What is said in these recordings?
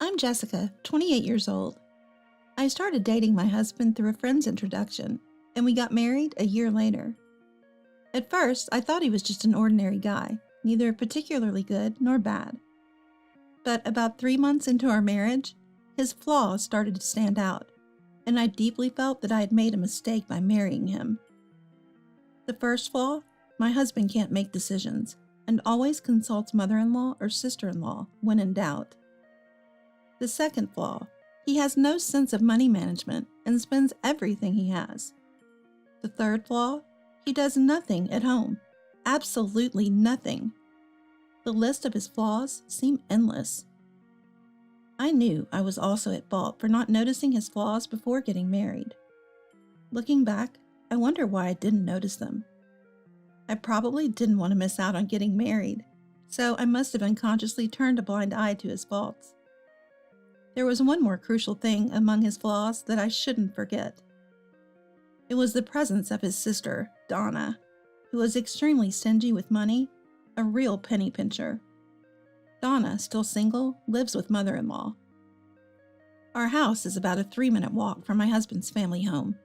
I'm Jessica, 28 years old. I started dating my husband through a friend's introduction, and we got married a year later. At first, I thought he was just an ordinary guy, neither particularly good nor bad. But about 3 months into our marriage, his flaws started to stand out, and I deeply felt that I had made a mistake by marrying him. The first flaw, my husband can't make decisions, and always consults mother-in-law or sister-in-law when in doubt. The second flaw, he has no sense of money management and spends everything he has. The third flaw, he does nothing at home. Absolutely nothing. The list of his flaws seemed endless. I knew I was also at fault for not noticing his flaws before getting married. Looking back, I wonder why I didn't notice them. I probably didn't want to miss out on getting married, so I must have unconsciously turned a blind eye to his faults. There was one more crucial thing among his flaws that I shouldn't forget. It was the presence of his sister, Donna, who was extremely stingy with money, a real penny pincher. Donna, still single, lives with mother-in-law. Our house is about a 3-minute walk from my husband's family home,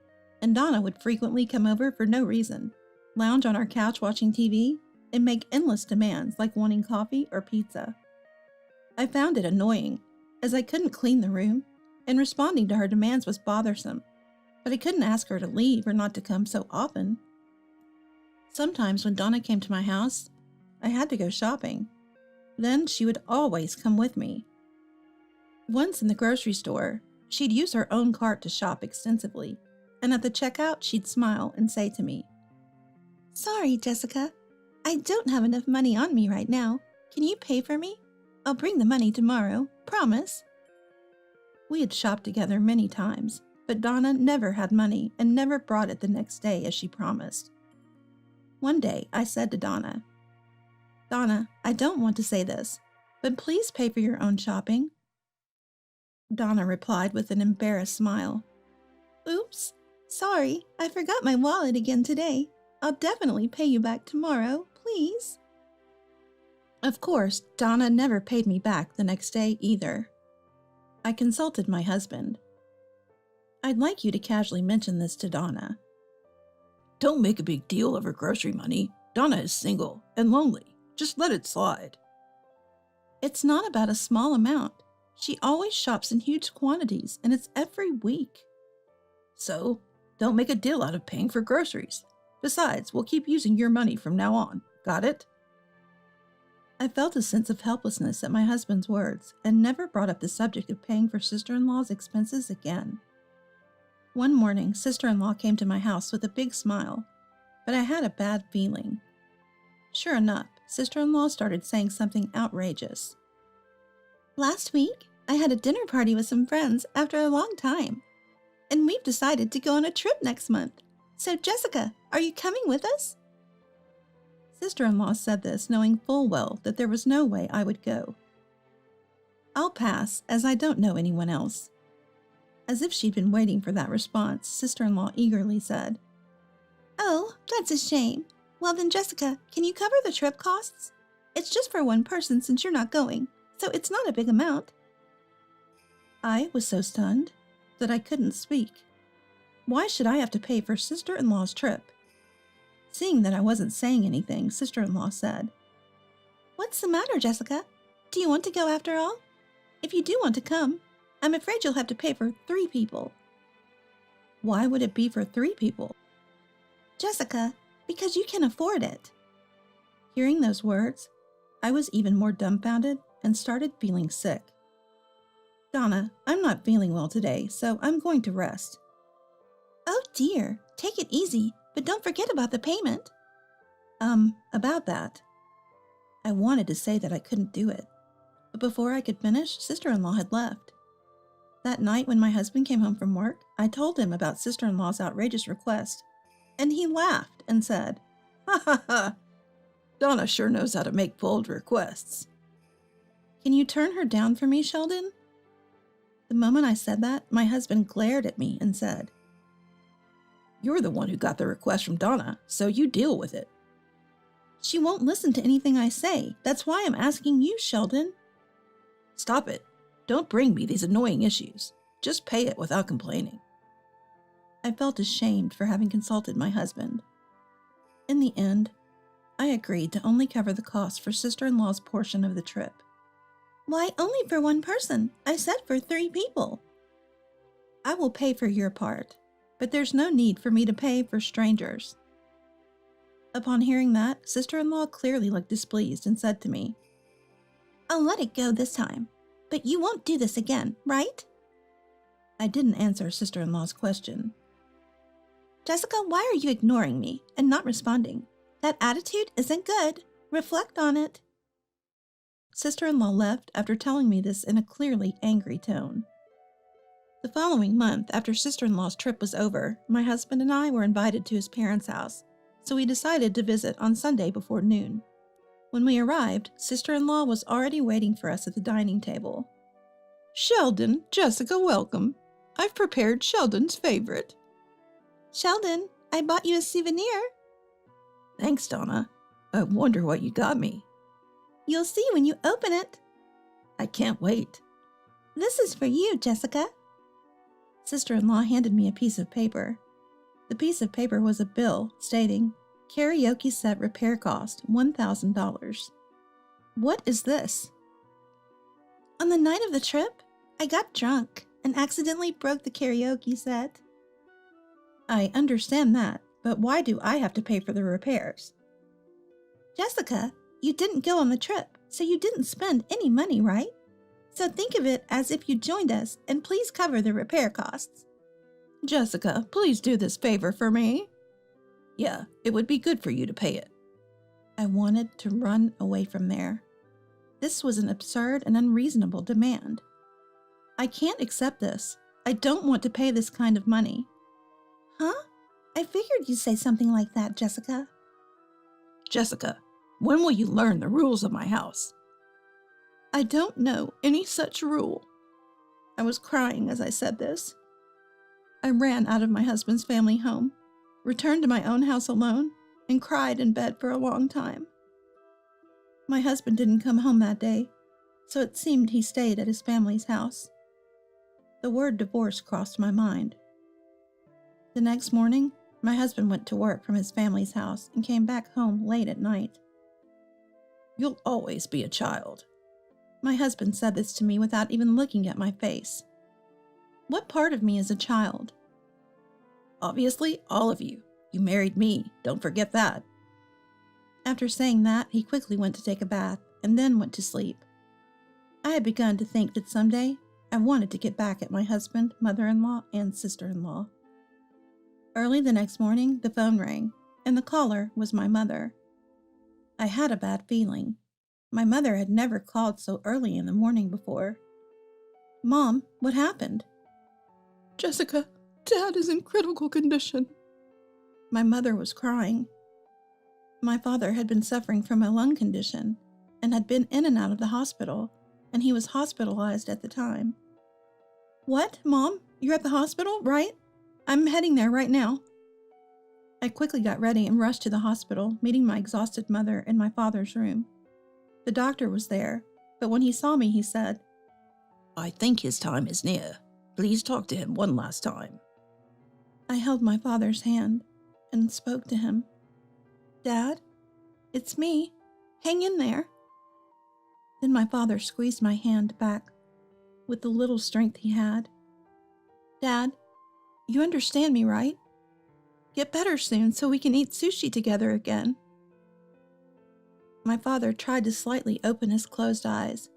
and Donna would frequently come over for no reason, lounge on our couch watching TV, and make endless demands like wanting coffee or pizza. I found it annoying, as I couldn't clean the room, and responding to her demands was bothersome, but I couldn't ask her to leave or not to come so often. Sometimes when Donna came to my house, I had to go shopping. Then she would always come with me. Once in the grocery store, she'd use her own cart to shop extensively, and at the checkout she'd smile and say to me, "Sorry, Jessica, I don't have enough money on me right now. Can you pay for me? I'll bring the money tomorrow, promise." We had shopped together many times, but Donna never had money and never brought it the next day as she promised. One day, I said to Donna, "Donna, I don't want to say this, but please pay for your own shopping." Donna replied with an embarrassed smile, "Oops, sorry, I forgot my wallet again today. I'll definitely pay you back tomorrow, please." Of course, Donna never paid me back the next day either. I consulted my husband. "I'd like you to casually mention this to Donna. Don't make a big deal of her grocery money. Donna is single and lonely. Just let it slide." "It's not about a small amount. She always shops in huge quantities, and it's every week." "So, don't make a deal out of paying for groceries. Besides, we'll keep using your money from now on. Got it?" I felt a sense of helplessness at my husband's words and never brought up the subject of paying for sister-in-law's expenses again. One morning, sister-in-law came to my house with a big smile, but I had a bad feeling. Sure enough, sister-in-law started saying something outrageous. "Last week, I had a dinner party with some friends after a long time, and we've decided to go on a trip next month. So, Jessica, are you coming with us?" Sister-in-law said this knowing full well that there was no way I would go. "I'll pass, as I don't know anyone else." As if she'd been waiting for that response, sister-in-law eagerly said, "Oh, that's a shame. Well then, Jessica, can you cover the trip costs? It's just for one person since you're not going, so it's not a big amount." I was so stunned that I couldn't speak. Why should I have to pay for sister-in-law's trip? Seeing that I wasn't saying anything, sister-in-law said, "What's the matter, Jessica? Do you want to go after all? If you do want to come, I'm afraid you'll have to pay for 3 people. "Why would it be for 3 people? "Jessica, because you can afford it." Hearing those words, I was even more dumbfounded and started feeling sick. "Donna, I'm not feeling well today, so I'm going to rest." "Oh dear, take it easy, but don't forget about the payment." About that." I wanted to say that I couldn't do it, but before I could finish, sister-in-law had left. That night when my husband came home from work, I told him about sister-in-law's outrageous request, and he laughed and said, "Ha ha ha, Donna sure knows how to make bold requests." "Can you turn her down for me, Sheldon?" The moment I said that, my husband glared at me and said, "You're the one who got the request from Donna, so you deal with it." "She won't listen to anything I say. That's why I'm asking you, Sheldon." "Stop it. Don't bring me these annoying issues. Just pay it without complaining. I felt ashamed for having consulted my husband. In the end, I agreed to only cover the cost for sister-in-law's portion of the trip. Why only for one person? I said for 3 people. I will pay for your part, but there's no need for me to pay for strangers. Upon hearing that, sister-in-law clearly looked displeased and said to me, I'll let it go this time, but you won't do this again, right? I didn't answer sister-in-law's question. Jessica, why are you ignoring me and not responding? That attitude isn't good. Reflect on it. Sister-in-law left after telling me this in a clearly angry tone. The following month, after sister-in-law's trip was over, my husband and I were invited to his parents' house, so we decided to visit on Sunday before noon. When we arrived, sister-in-law was already waiting for us at the dining table. Sheldon, Jessica, welcome. I've prepared Sheldon's favorite. Sheldon, I bought you a souvenir. Thanks, Donna. I wonder what you got me. You'll see when you open it. I can't wait. This is for you, Jessica. Sister-in-law handed me a piece of paper. The piece of paper was a bill stating, karaoke set repair cost $1,000. What is this? On the night of the trip, I got drunk and accidentally broke the karaoke set. I understand that, but why do I have to pay for the repairs? Jessica, you didn't go on the trip, so you didn't spend any money, right? So think of it as if you joined us, and please cover the repair costs. Jessica, please do this favor for me. Yeah, it would be good for you to pay it. I wanted to run away from there. This was an absurd and unreasonable demand. I can't accept this. I don't want to pay this kind of money. Huh? I figured you'd say something like that, Jessica. Jessica, when will you learn the rules of my house? I don't know any such rule. I was crying as I said this. I ran out of my husband's family home, returned to my own house alone, and cried in bed for a long time. My husband didn't come home that day, so it seemed he stayed at his family's house. The word divorce crossed my mind. The next morning, my husband went to work from his family's house and came back home late at night. You'll always be a child. My husband said this to me without even looking at my face. What part of me is a child? Obviously, all of you. You married me, don't forget that. After saying that, he quickly went to take a bath and then went to sleep. I had begun to think that someday I wanted to get back at my husband, mother-in-law, and sister-in-law. Early the next morning, the phone rang, and the caller was my mother. I had a bad feeling. My mother had never called so early in the morning before. Mom, what happened? Jessica, Dad is in critical condition. My mother was crying. My father had been suffering from a lung condition and had been in and out of the hospital, and he was hospitalized at the time. What, Mom? You're at the hospital, right? I'm heading there right now. I quickly got ready and rushed to the hospital, meeting my exhausted mother in my father's room. The doctor was there, but when he saw me, he said, I think his time is near. Please talk to him one last time. I held my father's hand and spoke to him. Dad, it's me. Hang in there. Then my father squeezed my hand back with the little strength he had. Dad, you understand me, right? Get better soon so we can eat sushi together again. My father tried to slightly open his closed eyes,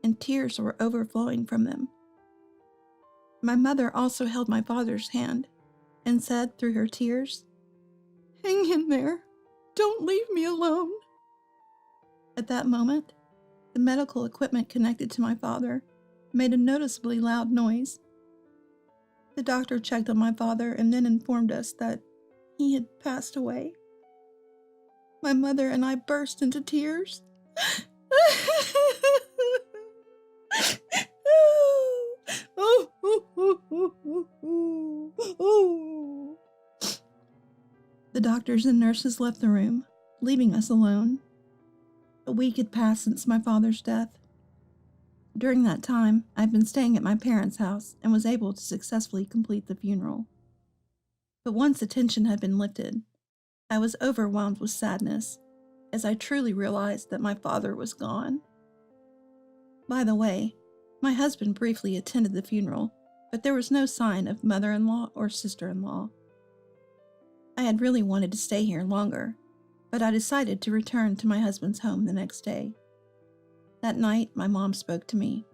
and tears were overflowing from them. My mother also held my father's hand and said through her tears, Hang in there. Don't leave me alone. At that moment, the medical equipment connected to my father made a noticeably loud noise. The doctor checked on my father and then informed us that he had passed away. My mother and I burst into tears. The doctors and nurses left the room, leaving us alone. A week had passed since my father's death. During that time, I'd been staying at my parents' house and was able to successfully complete the funeral. But once the tension had been lifted, I was overwhelmed with sadness as I truly realized that my father was gone. By the way, my husband briefly attended the funeral, but there was no sign of mother-in-law or sister-in-law. I had really wanted to stay here longer, but I decided to return to my husband's home the next day. That night, my mom spoke to me.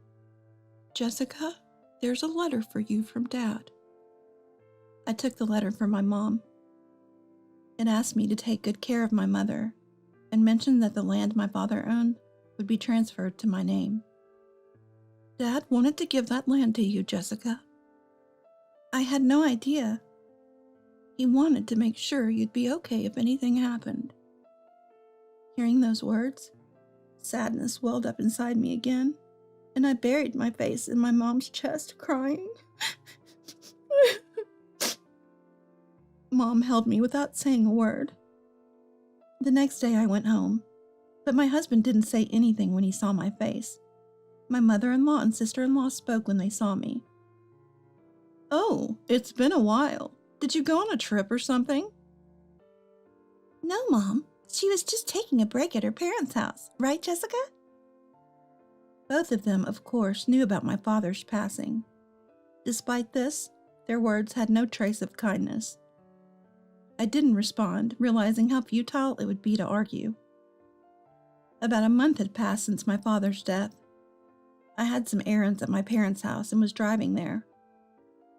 "Jessica, there's a letter for you from Dad." I took the letter from my mom. It asked me to take good care of my mother and mentioned that the land my father owned would be transferred to my name. "Dad wanted to give that land to you, Jessica. I had no idea. He wanted to make sure you'd be okay if anything happened." Hearing those words, sadness welled up inside me again, and I buried my face in my mom's chest, crying. Mom held me without saying a word. The next day I went home, but my husband didn't say anything when he saw my face. My mother-in-law and sister-in-law spoke when they saw me. "Oh, it's been a while. Did you go on a trip or something?" "No, Mom. She was just taking a break at her parents' house. Right, Jessica?" Both of them, of course, knew about my father's passing. Despite this, their words had no trace of kindness. I didn't respond, realizing how futile it would be to argue. About a month had passed since my father's death. I had some errands at my parents' house and was driving there.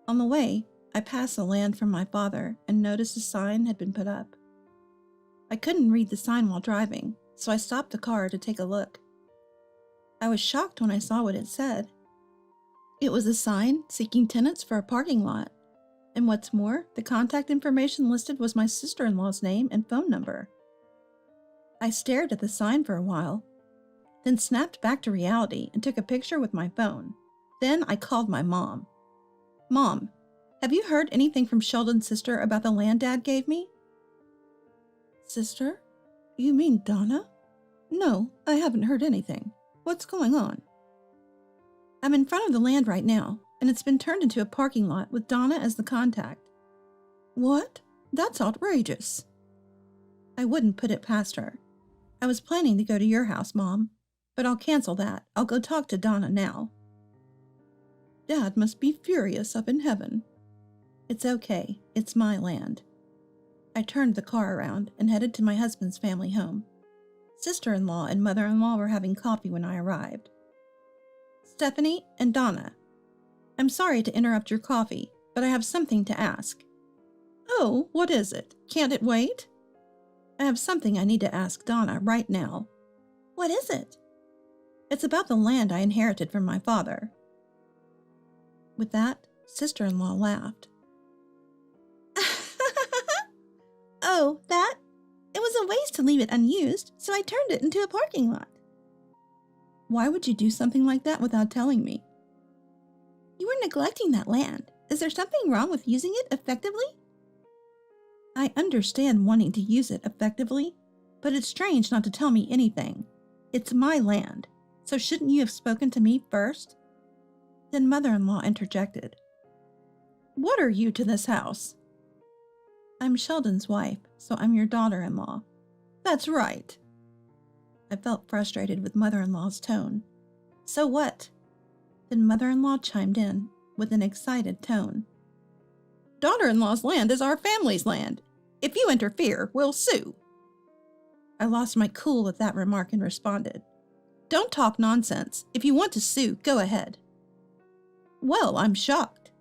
On the way, I passed the land from my father and noticed a sign had been put up. I couldn't read the sign while driving, so I stopped the car to take a look. I was shocked when I saw what it said. It was a sign seeking tenants for a parking lot, and what's more, the contact information listed was my sister-in-law's name and phone number. I stared at the sign for a while, then snapped back to reality and took a picture with my phone. Then I called my mom. "Mom, have you heard anything from Sheldon's sister about the land Dad gave me?" "Sister? You mean Donna?" "No, I haven't heard anything. What's going on?" "I'm in front of the land right now, and it's been turned into a parking lot with Donna as the contact." "What? That's outrageous." "I wouldn't put it past her. I was planning to go to your house, Mom, but I'll cancel that. I'll go talk to Donna now." "Dad must be furious up in heaven." "It's okay. It's my land." I turned the car around and headed to my husband's family home. Sister-in-law and mother-in-law were having coffee when I arrived. "Stephanie and Donna, I'm sorry to interrupt your coffee, but I have something to ask." "Oh, what is it? Can't it wait?" "I have something I need to ask Donna right now." "What is it?" "It's about the land I inherited from my father." With that, sister-in-law laughed. "Oh, that? It was a waste to leave it unused, so I turned it into a parking lot." "Why would you do something like that without telling me?" "You were neglecting that land. Is there something wrong with using it effectively?" "I understand wanting to use it effectively, but it's strange not to tell me anything. It's my land, so shouldn't you have spoken to me first?" Then mother-in-law interjected. "What are you to this house?" "I'm Sheldon's wife, so I'm your daughter-in-law." "That's right." I felt frustrated with mother-in-law's tone. "So what?" Then mother-in-law chimed in with an excited tone. "Daughter-in-law's land is our family's land. If you interfere, we'll sue." I lost my cool at that remark and responded, "Don't talk nonsense. If you want to sue, go ahead." "Well, I'm shocked.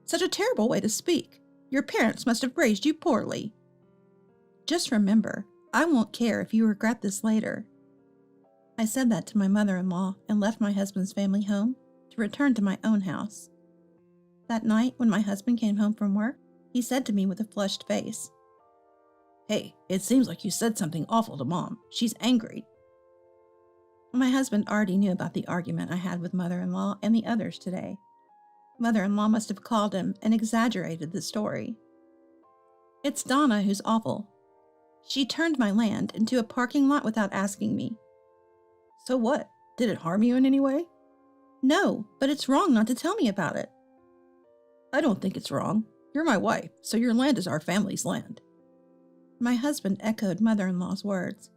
Such a terrible way to speak. Your parents must have raised you poorly." "Just remember, I won't care if you regret this later." I said that to my mother-in-law and left my husband's family home to return to my own house. That night, when my husband came home from work, he said to me with a flushed face, "Hey, it seems like you said something awful to Mom. She's angry." My husband already knew about the argument I had with mother-in-law and the others today. Mother-in-law must have called him and exaggerated the story. "It's Donna who's awful. She turned my land into a parking lot without asking me." "So what? Did it harm you in any way?" No, but it's wrong not to tell me about it. I don't think it's wrong. You're my wife, so your land is our family's land. My husband echoed mother-in-law's words.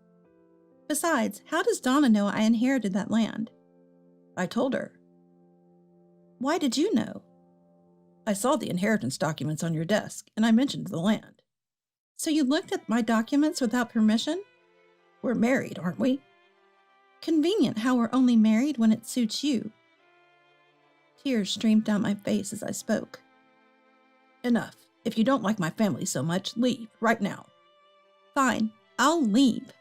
Besides, how does Donna know I inherited that land? I told her. Why did you know? I saw the inheritance documents on your desk, and I mentioned the land. So you looked at my documents without permission? We're married, aren't we? Convenient how we're only married when it suits you. Tears streamed down my face as I spoke. Enough. If you don't like my family so much, leave, right now. Fine, I'll leave.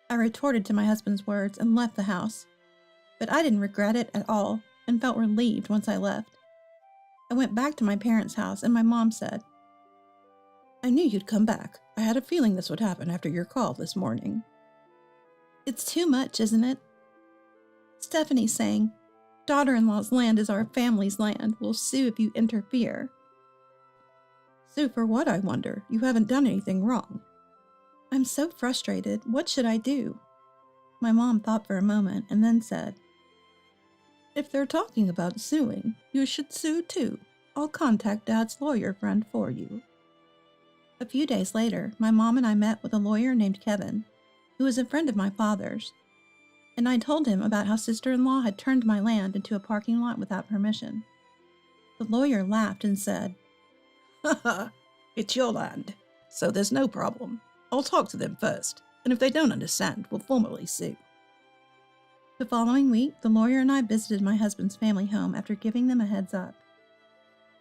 I retorted to my husband's words and left the house. But I didn't regret it at all and felt relieved once I left. I went back to my parents' house and my mom said, I knew you'd come back. I had a feeling this would happen after your call this morning. It's too much, isn't it? Stephanie's saying, daughter-in-law's land is our family's land. We'll sue if you interfere. Sue for what, I wonder? You haven't done anything wrong. I'm so frustrated. What should I do? My mom thought for a moment and then said, If they're talking about suing, you should sue too. I'll contact Dad's lawyer friend for you. A few days later, my mom and I met with a lawyer named Kevin, who was a friend of my father's, and I told him about how sister-in-law had turned my land into a parking lot without permission. The lawyer laughed and said, Haha, it's your land, so there's no problem. I'll talk to them first, and if they don't understand, we'll formally sue. The following week, the lawyer and I visited my husband's family home after giving them a heads up.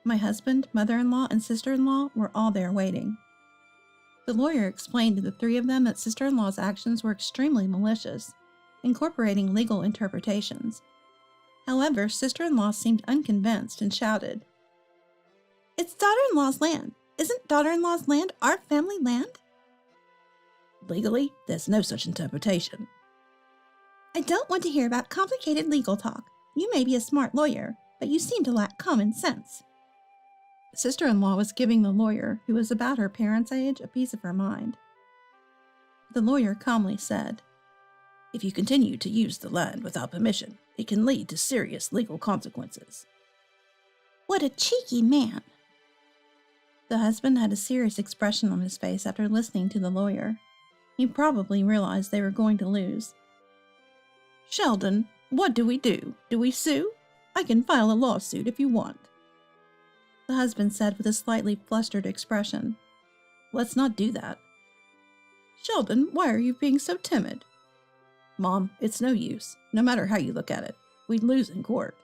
My husband, mother-in-law, and sister-in-law were all there waiting. The lawyer explained to the three of them that sister-in-law's actions were extremely malicious, incorporating legal interpretations. However, sister-in-law seemed unconvinced and shouted, It's daughter-in-law's land. Isn't daughter-in-law's land our family land? Legally, there's no such interpretation. I don't want to hear about complicated legal talk. You may be a smart lawyer, but you seem to lack common sense. Sister-in-law was giving the lawyer, who was about her parents' age, a piece of her mind. The lawyer calmly said, If you continue to use the land without permission, it can lead to serious legal consequences. What a cheeky man! The husband had a serious expression on his face after listening to the lawyer. He probably realized they were going to lose. Sheldon, what do we do? Do we sue? I can file a lawsuit if you want. The husband said with a slightly flustered expression. Let's not do that. Sheldon, why are you being so timid? Mom, it's no use. No matter how you look at it, we'd lose in court.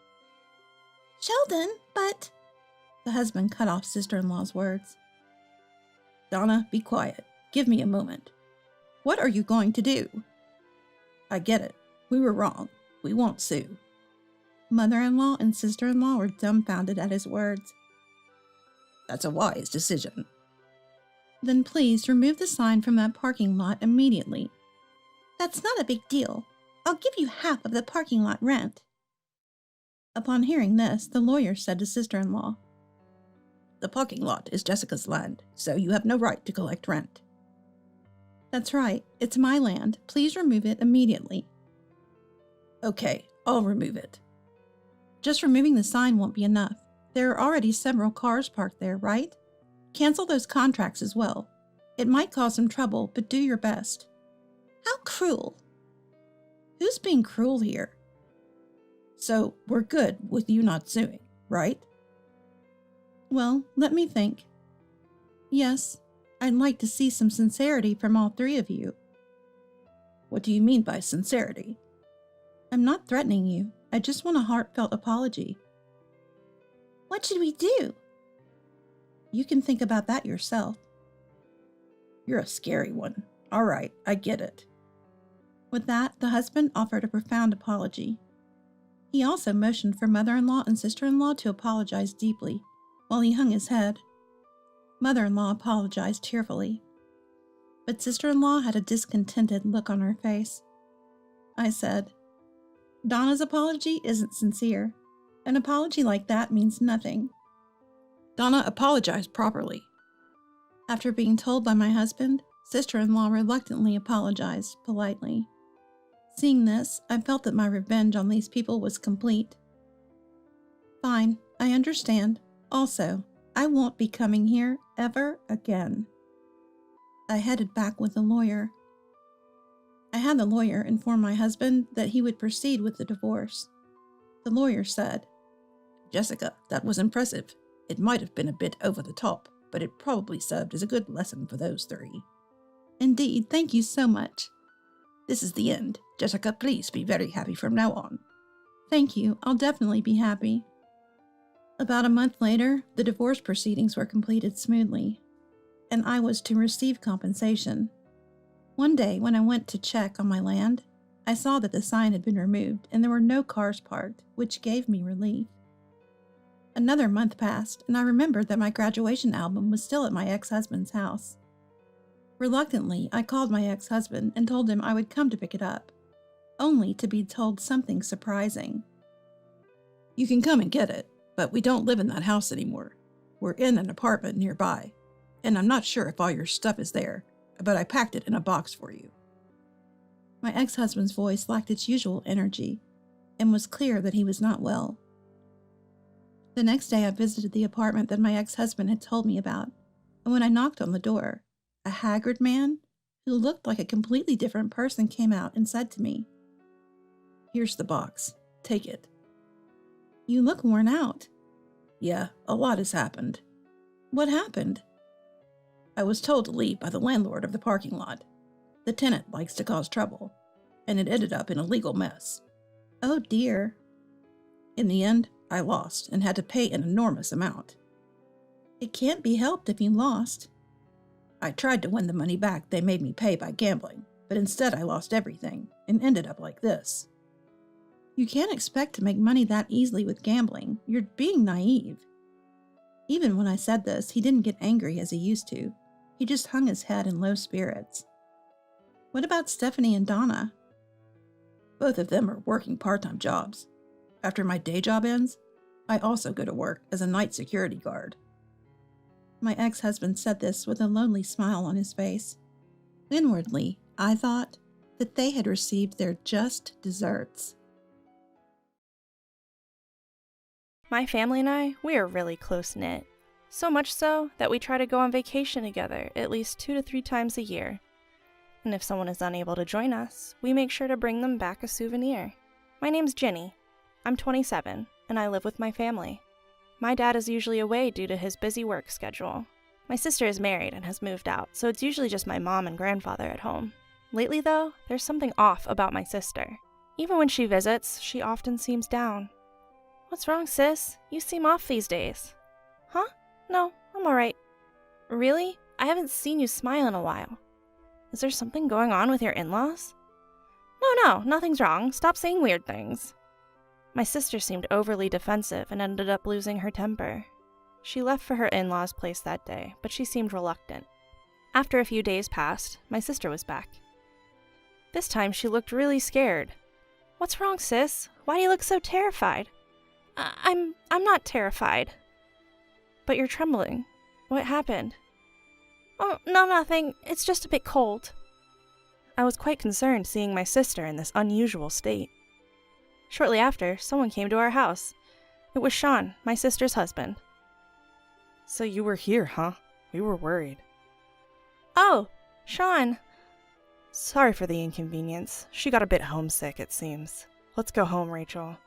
Sheldon, but... The husband cut off sister-in-law's words. Donna, be quiet. Give me a moment. What are you going to do? I get it. We were wrong. We won't sue. Mother-in-law and sister-in-law were dumbfounded at his words. That's a wise decision. Then please remove the sign from that parking lot immediately. That's not a big deal. I'll give you half of the parking lot rent. Upon hearing this, the lawyer said to sister-in-law, The parking lot is Jessica's land, so you have no right to collect rent. That's right. It's my land. Please remove it immediately. Okay, I'll remove it. Just removing the sign won't be enough. There are already several cars parked there, right? Cancel those contracts as well. It might cause some trouble, but do your best. How cruel. Who's being cruel here? So, we're good with you not suing, right? Well, let me think. Yes, I'd like to see some sincerity from all three of you. What do you mean by sincerity? I'm not threatening you. I just want a heartfelt apology. What should we do? You can think about that yourself. You're a scary one. All right, I get it. With that, the husband offered a profound apology. He also motioned for mother-in-law and sister-in-law to apologize deeply, while he hung his head. Mother-in-law apologized tearfully, but sister-in-law had a discontented look on her face. I said, Donna's apology isn't sincere. An apology like that means nothing. Donna apologized properly. After being told by my husband, sister-in-law reluctantly apologized politely. Seeing this, I felt that my revenge on these people was complete. Fine, I understand. Also, I won't be coming here ever again. I headed back with the lawyer. I had the lawyer inform my husband that he would proceed with the divorce. The lawyer said, Jessica, that was impressive. It might have been a bit over the top, but it probably served as a good lesson for those three. Indeed, thank you so much. This is the end. Jessica, please be very happy from now on. Thank you, I'll definitely be happy. About a month later, the divorce proceedings were completed smoothly, and I was to receive compensation. One day, when I went to check on my land, I saw that the sign had been removed and there were no cars parked, which gave me relief. Another month passed, and I remembered that my graduation album was still at my ex-husband's house. Reluctantly, I called my ex-husband and told him I would come to pick it up, only to be told something surprising. You can come and get it, but we don't live in that house anymore. We're in an apartment nearby, and I'm not sure if all your stuff is there, but I packed it in a box for you. My ex-husband's voice lacked its usual energy, and was clear that he was not well. The next day I visited the apartment that my ex-husband had told me about, and when I knocked on the door, a haggard man who looked like a completely different person came out and said to me, Here's the box. Take it. You look worn out. Yeah, a lot has happened. What happened? I was told to leave by the landlord of the parking lot. The tenant likes to cause trouble, and it ended up in a legal mess. Oh dear. In the end, I lost and had to pay an enormous amount. It can't be helped if you lost. I tried to win the money back they made me pay by gambling, but instead I lost everything and ended up like this. You can't expect to make money that easily with gambling. You're being naive. Even when I said this, he didn't get angry as he used to. He just hung his head in low spirits. What about Stephanie and Donna? Both of them are working part-time jobs. After my day job ends, I also go to work as a night security guard. My ex-husband said this with a lonely smile on his face. Inwardly, I thought that they had received their just desserts. My family and I, we are really close-knit. So much so that we try to go on vacation together at least 2 to 3 times a year. And if someone is unable to join us, we make sure to bring them back a souvenir. My name's Jenny. I'm 27, and I live with my family. My dad is usually away due to his busy work schedule. My sister is married and has moved out, so it's usually just my mom and grandfather at home. Lately, though, there's something off about my sister. Even when she visits, she often seems down. What's wrong, sis? You seem off these days. Huh? No, I'm alright. Really? I haven't seen you smile in a while. Is there something going on with your in-laws? No, nothing's wrong. Stop saying weird things. My sister seemed overly defensive and ended up losing her temper. She left for her in-laws' place that day, but she seemed reluctant. After a few days passed, my sister was back. This time she looked really scared. What's wrong, sis? Why do you look so terrified? I'm not terrified. But you're trembling. What happened? Oh, no, nothing. It's just a bit cold. I was quite concerned seeing my sister in this unusual state. Shortly after, someone came to our house. It was Sean, my sister's husband. So you were here, huh? We were worried. Oh, Sean. Sorry for the inconvenience. She got a bit homesick, it seems. Let's go home, Rachel.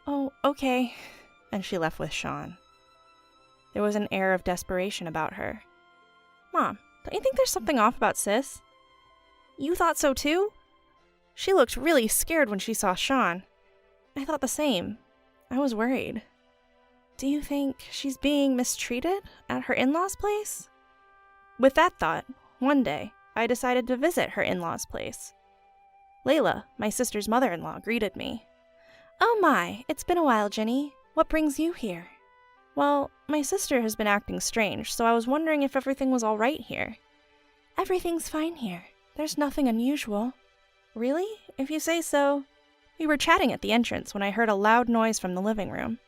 Oh, okay. And she left with Sean. There was an air of desperation about her. Mom, don't you think there's something off about Sis? You thought so too? She looked really scared when she saw Sean. I thought the same. I was worried. Do you think she's being mistreated at her in-laws' place? With that thought, one day, I decided to visit her in-laws' place. Layla, my sister's mother-in-law, greeted me. Oh my, it's been a while, Jenny. What brings you here? Well, my sister has been acting strange, so I was wondering if everything was all right here. Everything's fine here. There's nothing unusual. Really? If you say so. We were chatting at the entrance when I heard a loud noise from the living room.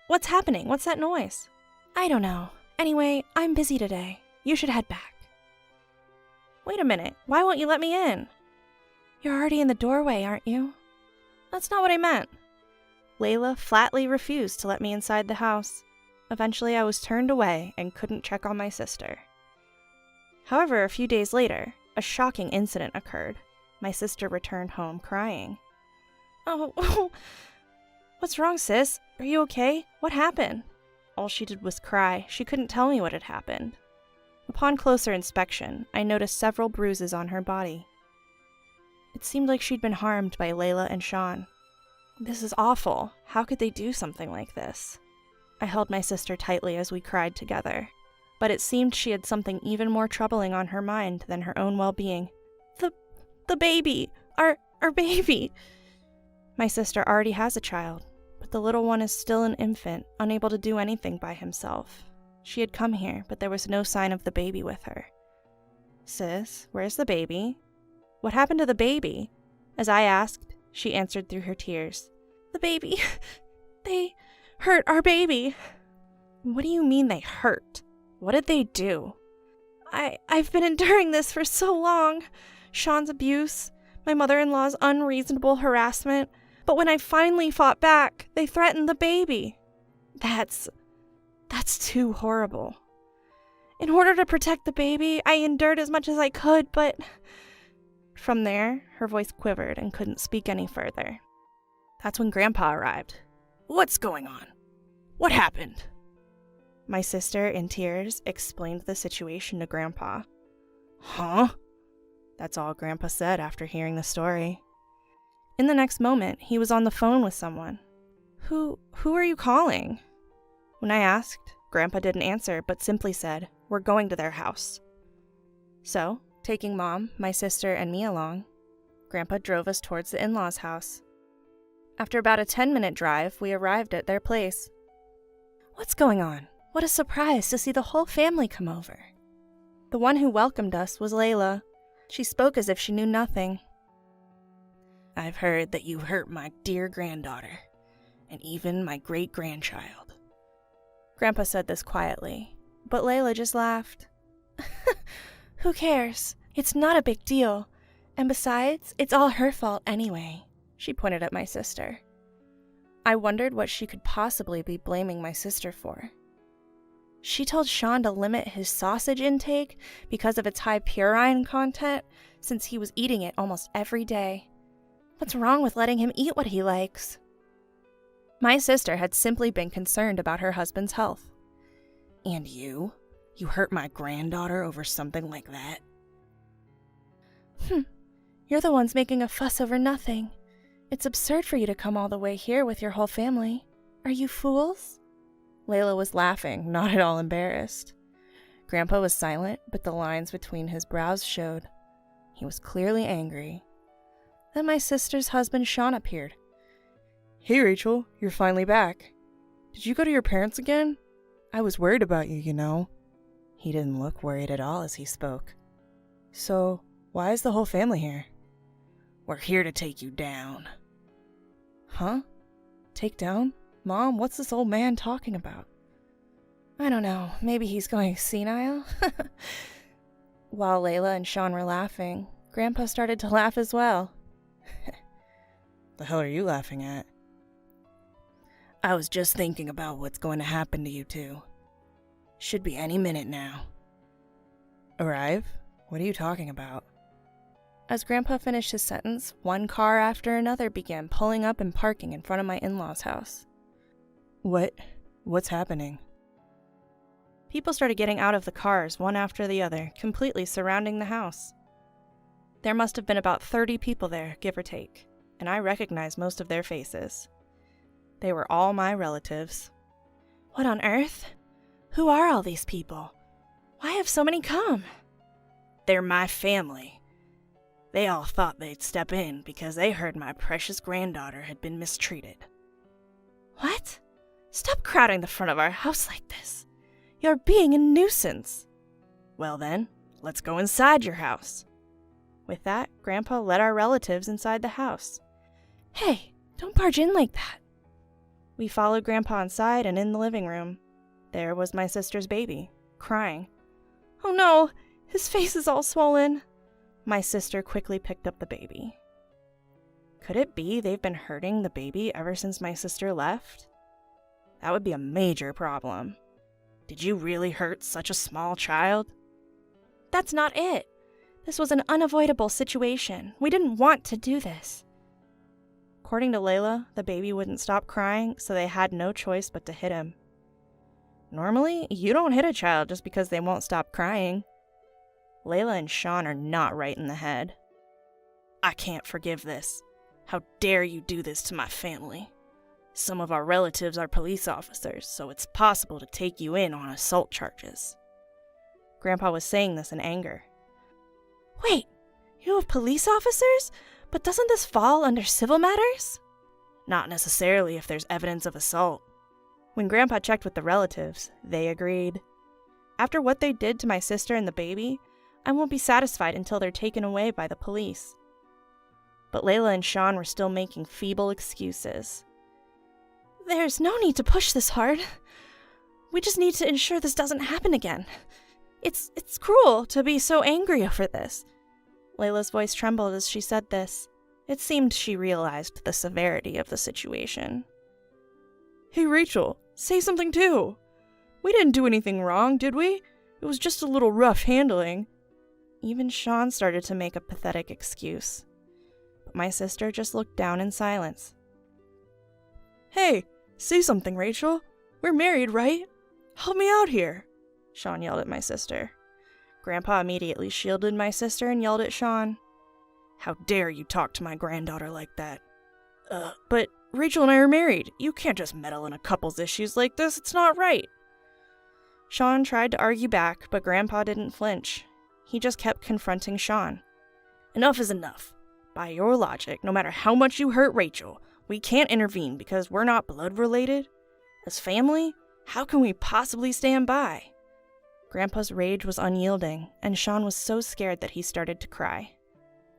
What's happening? What's that noise? I don't know. Anyway, I'm busy today. You should head back. Wait a minute. Why won't you let me in? You're already in the doorway, aren't you? That's not what I meant. Layla flatly refused to let me inside the house. Eventually, I was turned away and couldn't check on my sister. However, a few days later, a shocking incident occurred. My sister returned home crying. Oh, what's wrong, sis? Are you okay? What happened? All she did was cry. She couldn't tell me what had happened. Upon closer inspection, I noticed several bruises on her body. It seemed like she'd been harmed by Layla and Sean. This is awful. How could they do something like this? I held my sister tightly as we cried together, but it seemed she had something even more troubling on her mind than her own well-being. The baby! Our baby! My sister already has a child, but the little one is still an infant, unable to do anything by himself. She had come here, but there was no sign of the baby with her. Sis, where's the baby? What happened to the baby? As I asked, she answered through her tears. The baby. They hurt our baby. What do you mean they hurt? What did they do? I've been enduring this for so long. Sean's abuse, my mother-in-law's unreasonable harassment, but when I finally fought back, they threatened the baby. That's too horrible. In order to protect the baby, I endured as much as I could, but... From there, her voice quivered and couldn't speak any further. That's when Grandpa arrived. What's going on? What happened? My sister, in tears, explained the situation to Grandpa. Huh? That's all Grandpa said after hearing the story. In the next moment, he was on the phone with someone. Who are you calling? When I asked, Grandpa didn't answer, but simply said, we're going to their house. So, taking Mom, my sister, and me along, Grandpa drove us towards the in-laws' house. After about a 10-minute drive, we arrived at their place. What's going on? What a surprise to see the whole family come over. The one who welcomed us was Layla. She spoke as if she knew nothing. I've heard that you hurt my dear granddaughter, and even my great-grandchild. Grandpa said this quietly, but Layla just laughed. Who cares? It's not a big deal. And besides, it's all her fault anyway. She pointed at my sister. I wondered what she could possibly be blaming my sister for. She told Sean to limit his sausage intake because of its high purine content, since he was eating it almost every day. What's wrong with letting him eat what he likes? My sister had simply been concerned about her husband's health. And you? You hurt my granddaughter over something like that? You're the ones making a fuss over nothing. It's absurd for you to come all the way here with your whole family. Are you fools? Layla was laughing, not at all embarrassed. Grandpa was silent, but the lines between his brows showed. He was clearly angry. Then my sister's husband, Sean, appeared. Hey, Rachel, you're finally back. Did you go to your parents again? I was worried about you, you know. He didn't look worried at all as he spoke. So, why is the whole family here? We're here to take you down. Huh? Take down? Mom, what's this old man talking about? I don't know. Maybe he's going senile? While Layla and Sean were laughing, Grandpa started to laugh as well. The hell are you laughing at? I was just thinking about what's going to happen to you two. Should be any minute now. Arrive? What are you talking about? As Grandpa finished his sentence, one car after another began pulling up and parking in front of my in-laws' house. What's happening? People started getting out of the cars, one after the other, completely surrounding the house. There must have been about 30 people there, give or take, and I recognized most of their faces. They were all my relatives. What on earth? Who are all these people? Why have so many come? They're my family. They all thought they'd step in because they heard my precious granddaughter had been mistreated. What? Stop crowding the front of our house like this. You're being a nuisance. Well then, let's go inside your house. With that, Grandpa led our relatives inside the house. Hey, don't barge in like that. We followed Grandpa inside and in the living room. There was my sister's baby, crying. Oh no, his face is all swollen. My sister quickly picked up the baby. Could it be they've been hurting the baby ever since my sister left? That would be a major problem. Did you really hurt such a small child? That's not it. This was an unavoidable situation. We didn't want to do this. According to Layla, the baby wouldn't stop crying, so they had no choice but to hit him. Normally, you don't hit a child just because they won't stop crying. Layla and Sean are not right in the head. I can't forgive this. How dare you do this to my family? Some of our relatives are police officers, so it's possible to take you in on assault charges. Grandpa was saying this in anger. Wait, you have police officers? But doesn't this fall under civil matters? Not necessarily if there's evidence of assault. When Grandpa checked with the relatives, they agreed. After what they did to my sister and the baby, I won't be satisfied until they're taken away by the police. But Layla and Sean were still making feeble excuses. There's no need to push this hard. We just need to ensure this doesn't happen again. It's cruel to be so angry over this. Layla's voice trembled as she said this. It seemed she realized the severity of the situation. Hey, Rachel, say something too. We didn't do anything wrong, did we? It was just a little rough handling. Even Sean started to make a pathetic excuse. But my sister just looked down in silence. Hey, say something, Rachel. We're married, right? Help me out here, Sean yelled at my sister. Grandpa immediately shielded my sister and yelled at Sean. How dare you talk to my granddaughter like that? But Rachel and I are married. You can't just meddle in a couple's issues like this. It's not right. Sean tried to argue back, but Grandpa didn't flinch. He just kept confronting Sean. Enough is enough. By your logic, no matter how much you hurt Rachel, we can't intervene because we're not blood related. As family, how can we possibly stand by? Grandpa's rage was unyielding, and Sean was so scared that he started to cry.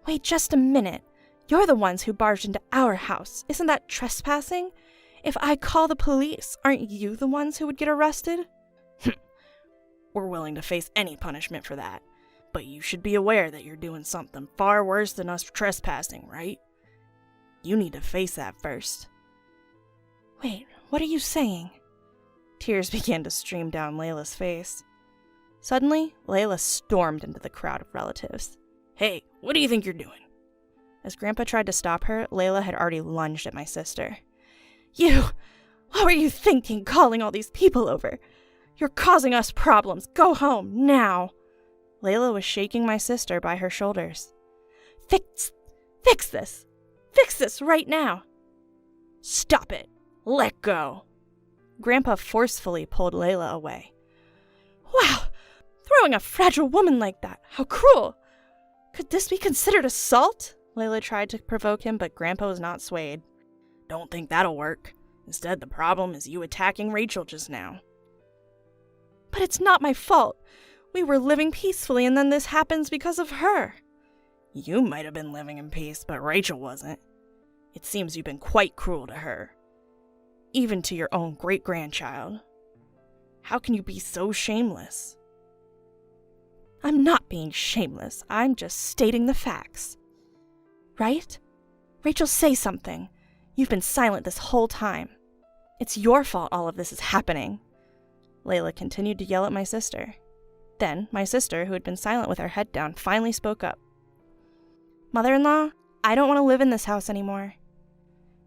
Wait just a minute. You're the ones who barged into our house. Isn't that trespassing? If I call the police, aren't you the ones who would get arrested? We're willing to face any punishment for that. But you should be aware that you're doing something far worse than us trespassing, right? You need to face that first. Wait, what are you saying? Tears began to stream down Layla's face. Suddenly, Layla stormed into the crowd of relatives. Hey, what do you think you're doing? As Grandpa tried to stop her, Layla had already lunged at my sister. What were you thinking calling all these people over? You're causing us problems. Go home, now. Layla was shaking my sister by her shoulders. Fix this. Fix this right now. Stop it. Let go. Grandpa forcefully pulled Layla away. Wow, throwing a fragile woman like that. How cruel. Could this be considered assault? Layla tried to provoke him, but Grandpa was not swayed. Don't think that'll work. Instead, the problem is you attacking Rachel just now. But it's not my fault. We were living peacefully and then this happens because of her. You might have been living in peace, but Rachel wasn't. It seems you've been quite cruel to her. Even to your own great-grandchild. How can you be so shameless? I'm not being shameless. I'm just stating the facts. Right? Rachel, say something. You've been silent this whole time. It's your fault all of this is happening. Layla continued to yell at my sister. Then, my sister, who had been silent with her head down, finally spoke up. Mother-in-law, I don't want to live in this house anymore.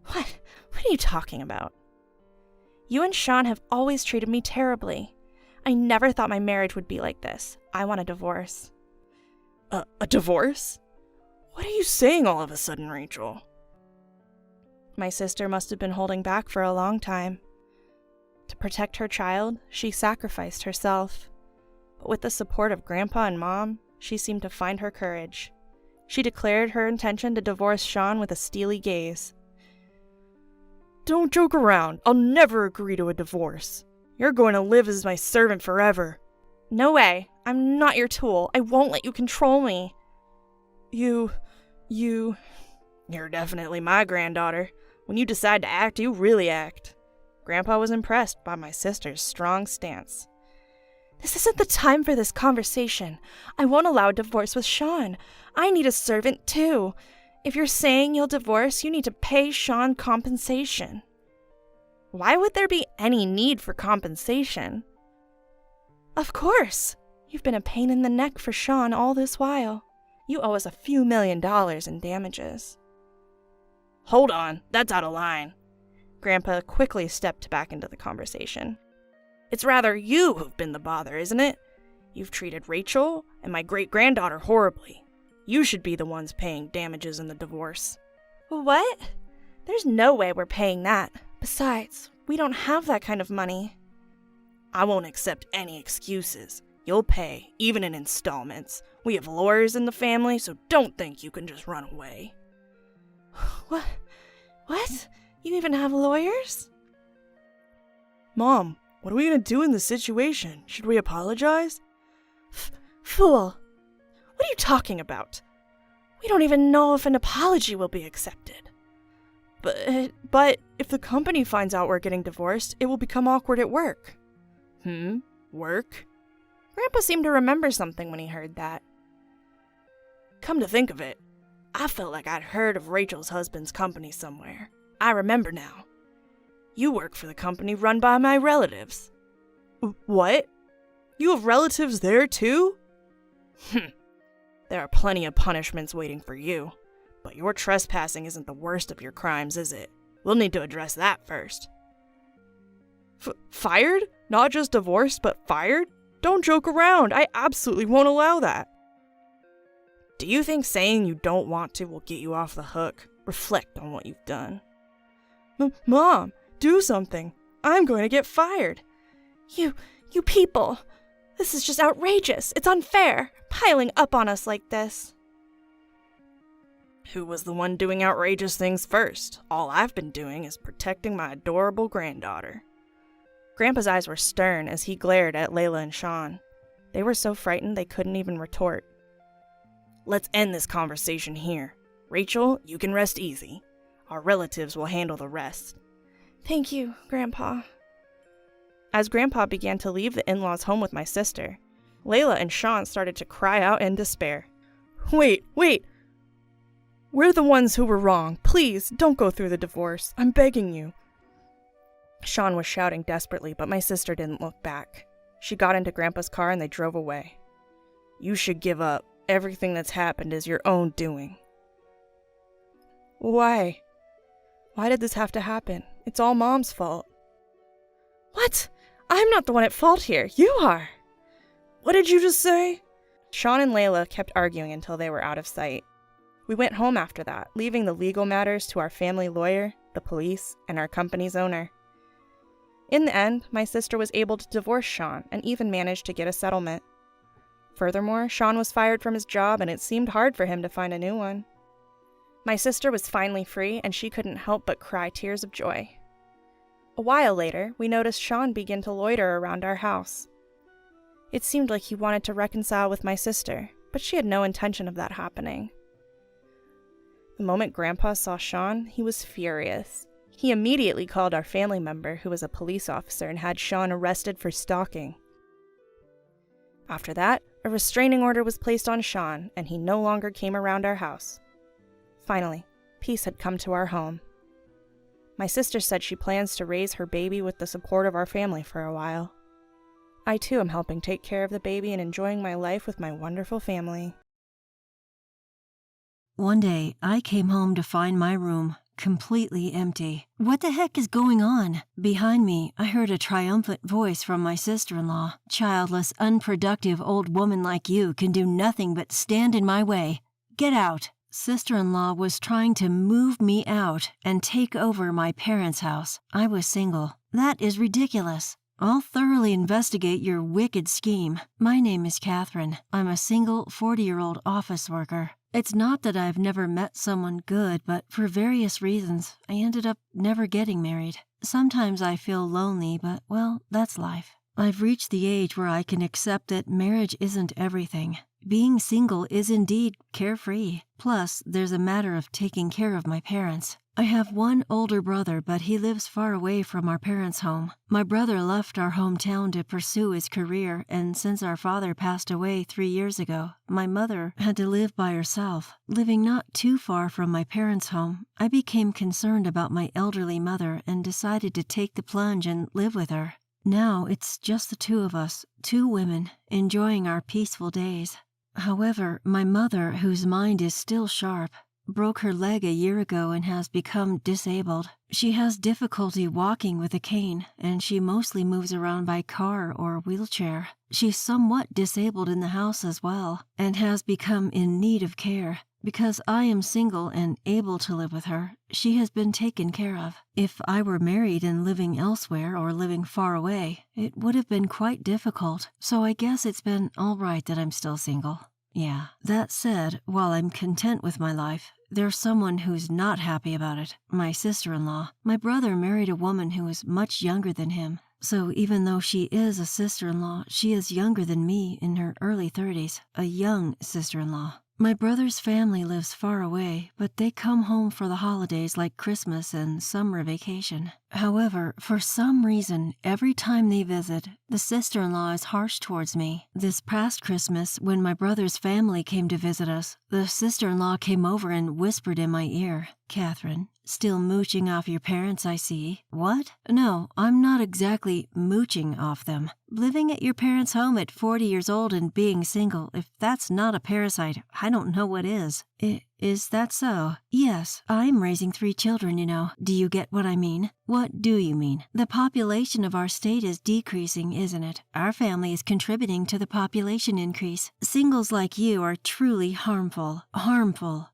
What are you talking about? You and Sean have always treated me terribly. I never thought my marriage would be like this. I want a divorce. A divorce? What are you saying all of a sudden, Rachel? My sister must have been holding back for a long time. To protect her child, she sacrificed herself. But with the support of Grandpa and Mom, she seemed to find her courage. She declared her intention to divorce Sean with a steely gaze. Don't joke around. I'll never agree to a divorce. You're going to live as my servant forever. No way. I'm not your tool. I won't let you control me. You're definitely my granddaughter. When you decide to act, you really act. Grandpa was impressed by my sister's strong stance. This isn't the time for this conversation. I won't allow a divorce with Sean. I need a servant too. If you're saying you'll divorce, you need to pay Sean compensation. Why would there be any need for compensation? Of course. You've been a pain in the neck for Sean all this while. You owe us a few $1 million in damages. Hold on, that's out of line. Grandpa quickly stepped back into the conversation. It's rather you who've been the bother, isn't it? You've treated Rachel and my great-granddaughter horribly. You should be the ones paying damages in the divorce. What? There's no way we're paying that. Besides, we don't have that kind of money. I won't accept any excuses. You'll pay, even in installments. We have lawyers in the family, so don't think you can just run away. What? You even have lawyers? Mom, what are we gonna do in this situation? Should we apologize? Fool! What are you talking about? We don't even know if an apology will be accepted. But if the company finds out we're getting divorced, it will become awkward at work. Work? Grandpa seemed to remember something when he heard that. Come to think of it, I felt like I'd heard of Rachel's husband's company somewhere. I remember now. You work for the company run by my relatives. What? You have relatives there too? There are plenty of punishments waiting for you. But your trespassing isn't the worst of your crimes, is it? We'll need to address that first. Fired? Not just divorced, but fired? Don't joke around. I absolutely won't allow that. Do you think saying you don't want to will get you off the hook? Reflect on what you've done. Mom, do something. I'm going to get fired. You people. This is just outrageous. It's unfair. Piling up on us like this. Who was the one doing outrageous things first? All I've been doing is protecting my adorable granddaughter. Grandpa's eyes were stern as he glared at Layla and Sean. They were so frightened they couldn't even retort. Let's end this conversation here. Rachel, you can rest easy. Our relatives will handle the rest. Thank you, Grandpa. As Grandpa began to leave the in-laws' home with my sister, Layla and Sean started to cry out in despair. Wait! We're the ones who were wrong. Please, don't go through the divorce. I'm begging you. Sean was shouting desperately, but my sister didn't look back. She got into Grandpa's car and they drove away. You should give up. Everything that's happened is your own doing. Why? Why did this have to happen? It's all Mom's fault. What? I'm not the one at fault here. You are. What did you just say? Sean and Layla kept arguing until they were out of sight. We went home after that, leaving the legal matters to our family lawyer, the police, and our company's owner. In the end, my sister was able to divorce Sean and even managed to get a settlement. Furthermore, Sean was fired from his job and it seemed hard for him to find a new one. My sister was finally free and she couldn't help but cry tears of joy. A while later, we noticed Sean begin to loiter around our house. It seemed like he wanted to reconcile with my sister, but she had no intention of that happening. The moment Grandpa saw Sean, he was furious. He immediately called our family member, who was a police officer, and had Sean arrested for stalking. After that, a restraining order was placed on Sean, and he no longer came around our house. Finally, peace had come to our home. My sister said she plans to raise her baby with the support of our family for a while. I too am helping take care of the baby and enjoying my life with my wonderful family. One day, I came home to find my room completely empty. What the heck is going on? Behind me, I heard a triumphant voice from my sister-in-law. Childless, unproductive old woman like you can do nothing but stand in my way. Get out. Sister-in-law was trying to move me out and take over my parents' house. I was single. That is ridiculous. I'll thoroughly investigate your wicked scheme. My name is Catherine. I'm a single 40-year-old office worker. It's not that I've never met someone good, but for various reasons, I ended up never getting married. Sometimes I feel lonely, but, well, that's life. I've reached the age where I can accept that marriage isn't everything. Being single is indeed carefree. Plus, there's a matter of taking care of my parents. I have one older brother, but he lives far away from our parents' home. My brother left our hometown to pursue his career, and since our father passed away 3 years ago, my mother had to live by herself. Living not too far from my parents' home, I became concerned about my elderly mother and decided to take the plunge and live with her. Now it's just the two of us, 2 women, enjoying our peaceful days. However, my mother, whose mind is still sharp, broke her leg a year ago and has become disabled. She has difficulty walking with a cane, and she mostly moves around by car or wheelchair. She's somewhat disabled in the house as well, and has become in need of care. Because I am single and able to live with her, she has been taken care of. If I were married and living elsewhere or living far away, it would have been quite difficult, so I guess it's been all right that I'm still single. Yeah. That said, while I'm content with my life, there's someone who's not happy about it. My sister-in-law. My brother married a woman who is much younger than him. So even though she is a sister-in-law, she is younger than me in her early 30s. A young sister-in-law. My brother's family lives far away, but they come home for the holidays like Christmas and summer vacation. However, for some reason, every time they visit, the sister-in-law is harsh towards me. This past Christmas, when my brother's family came to visit us, the sister-in-law came over and whispered in my ear, "Catherine, still mooching off your parents, I see." What? No, I'm not exactly mooching off them. Living at your parents' home at 40 years old and being single, if that's not a parasite, I don't know what is. Is that so? Yes, I'm raising 3 children, you know. Do you get what I mean? What do you mean? The population of our state is decreasing, isn't it? Our family is contributing to the population increase. Singles like you are truly harmful. Harmful?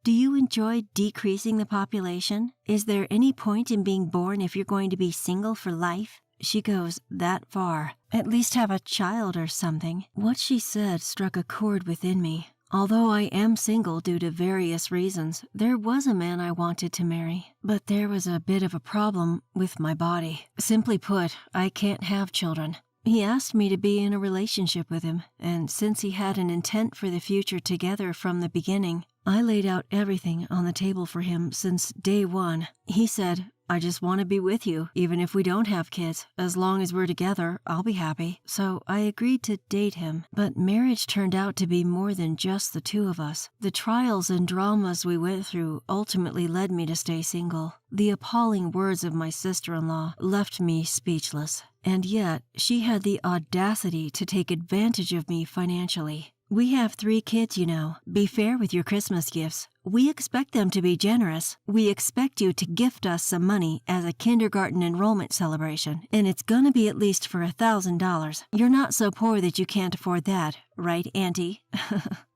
Do you enjoy decreasing the population? Is there any point in being born if you're going to be single for life? She goes that far. At least have a child or something. What she said struck a chord within me. Although I am single due to various reasons, there was a man I wanted to marry. But there was a bit of a problem with my body. Simply put, I can't have children. He asked me to be in a relationship with him, and since he had an intent for the future together from the beginning, I laid out everything on the table for him since day one. He said, "I just want to be with you, even if we don't have kids. As long as we're together, I'll be happy." So I agreed to date him. But marriage turned out to be more than just the 2 of us. The trials and dramas we went through ultimately led me to stay single. The appalling words of my sister-in-law left me speechless. And yet, she had the audacity to take advantage of me financially. We have 3 kids, you know. Be fair with your Christmas gifts. We expect them to be generous. We expect you to gift us some money as a kindergarten enrollment celebration, and it's gonna be at least for $1,000. You're not so poor that you can't afford that, right, Auntie?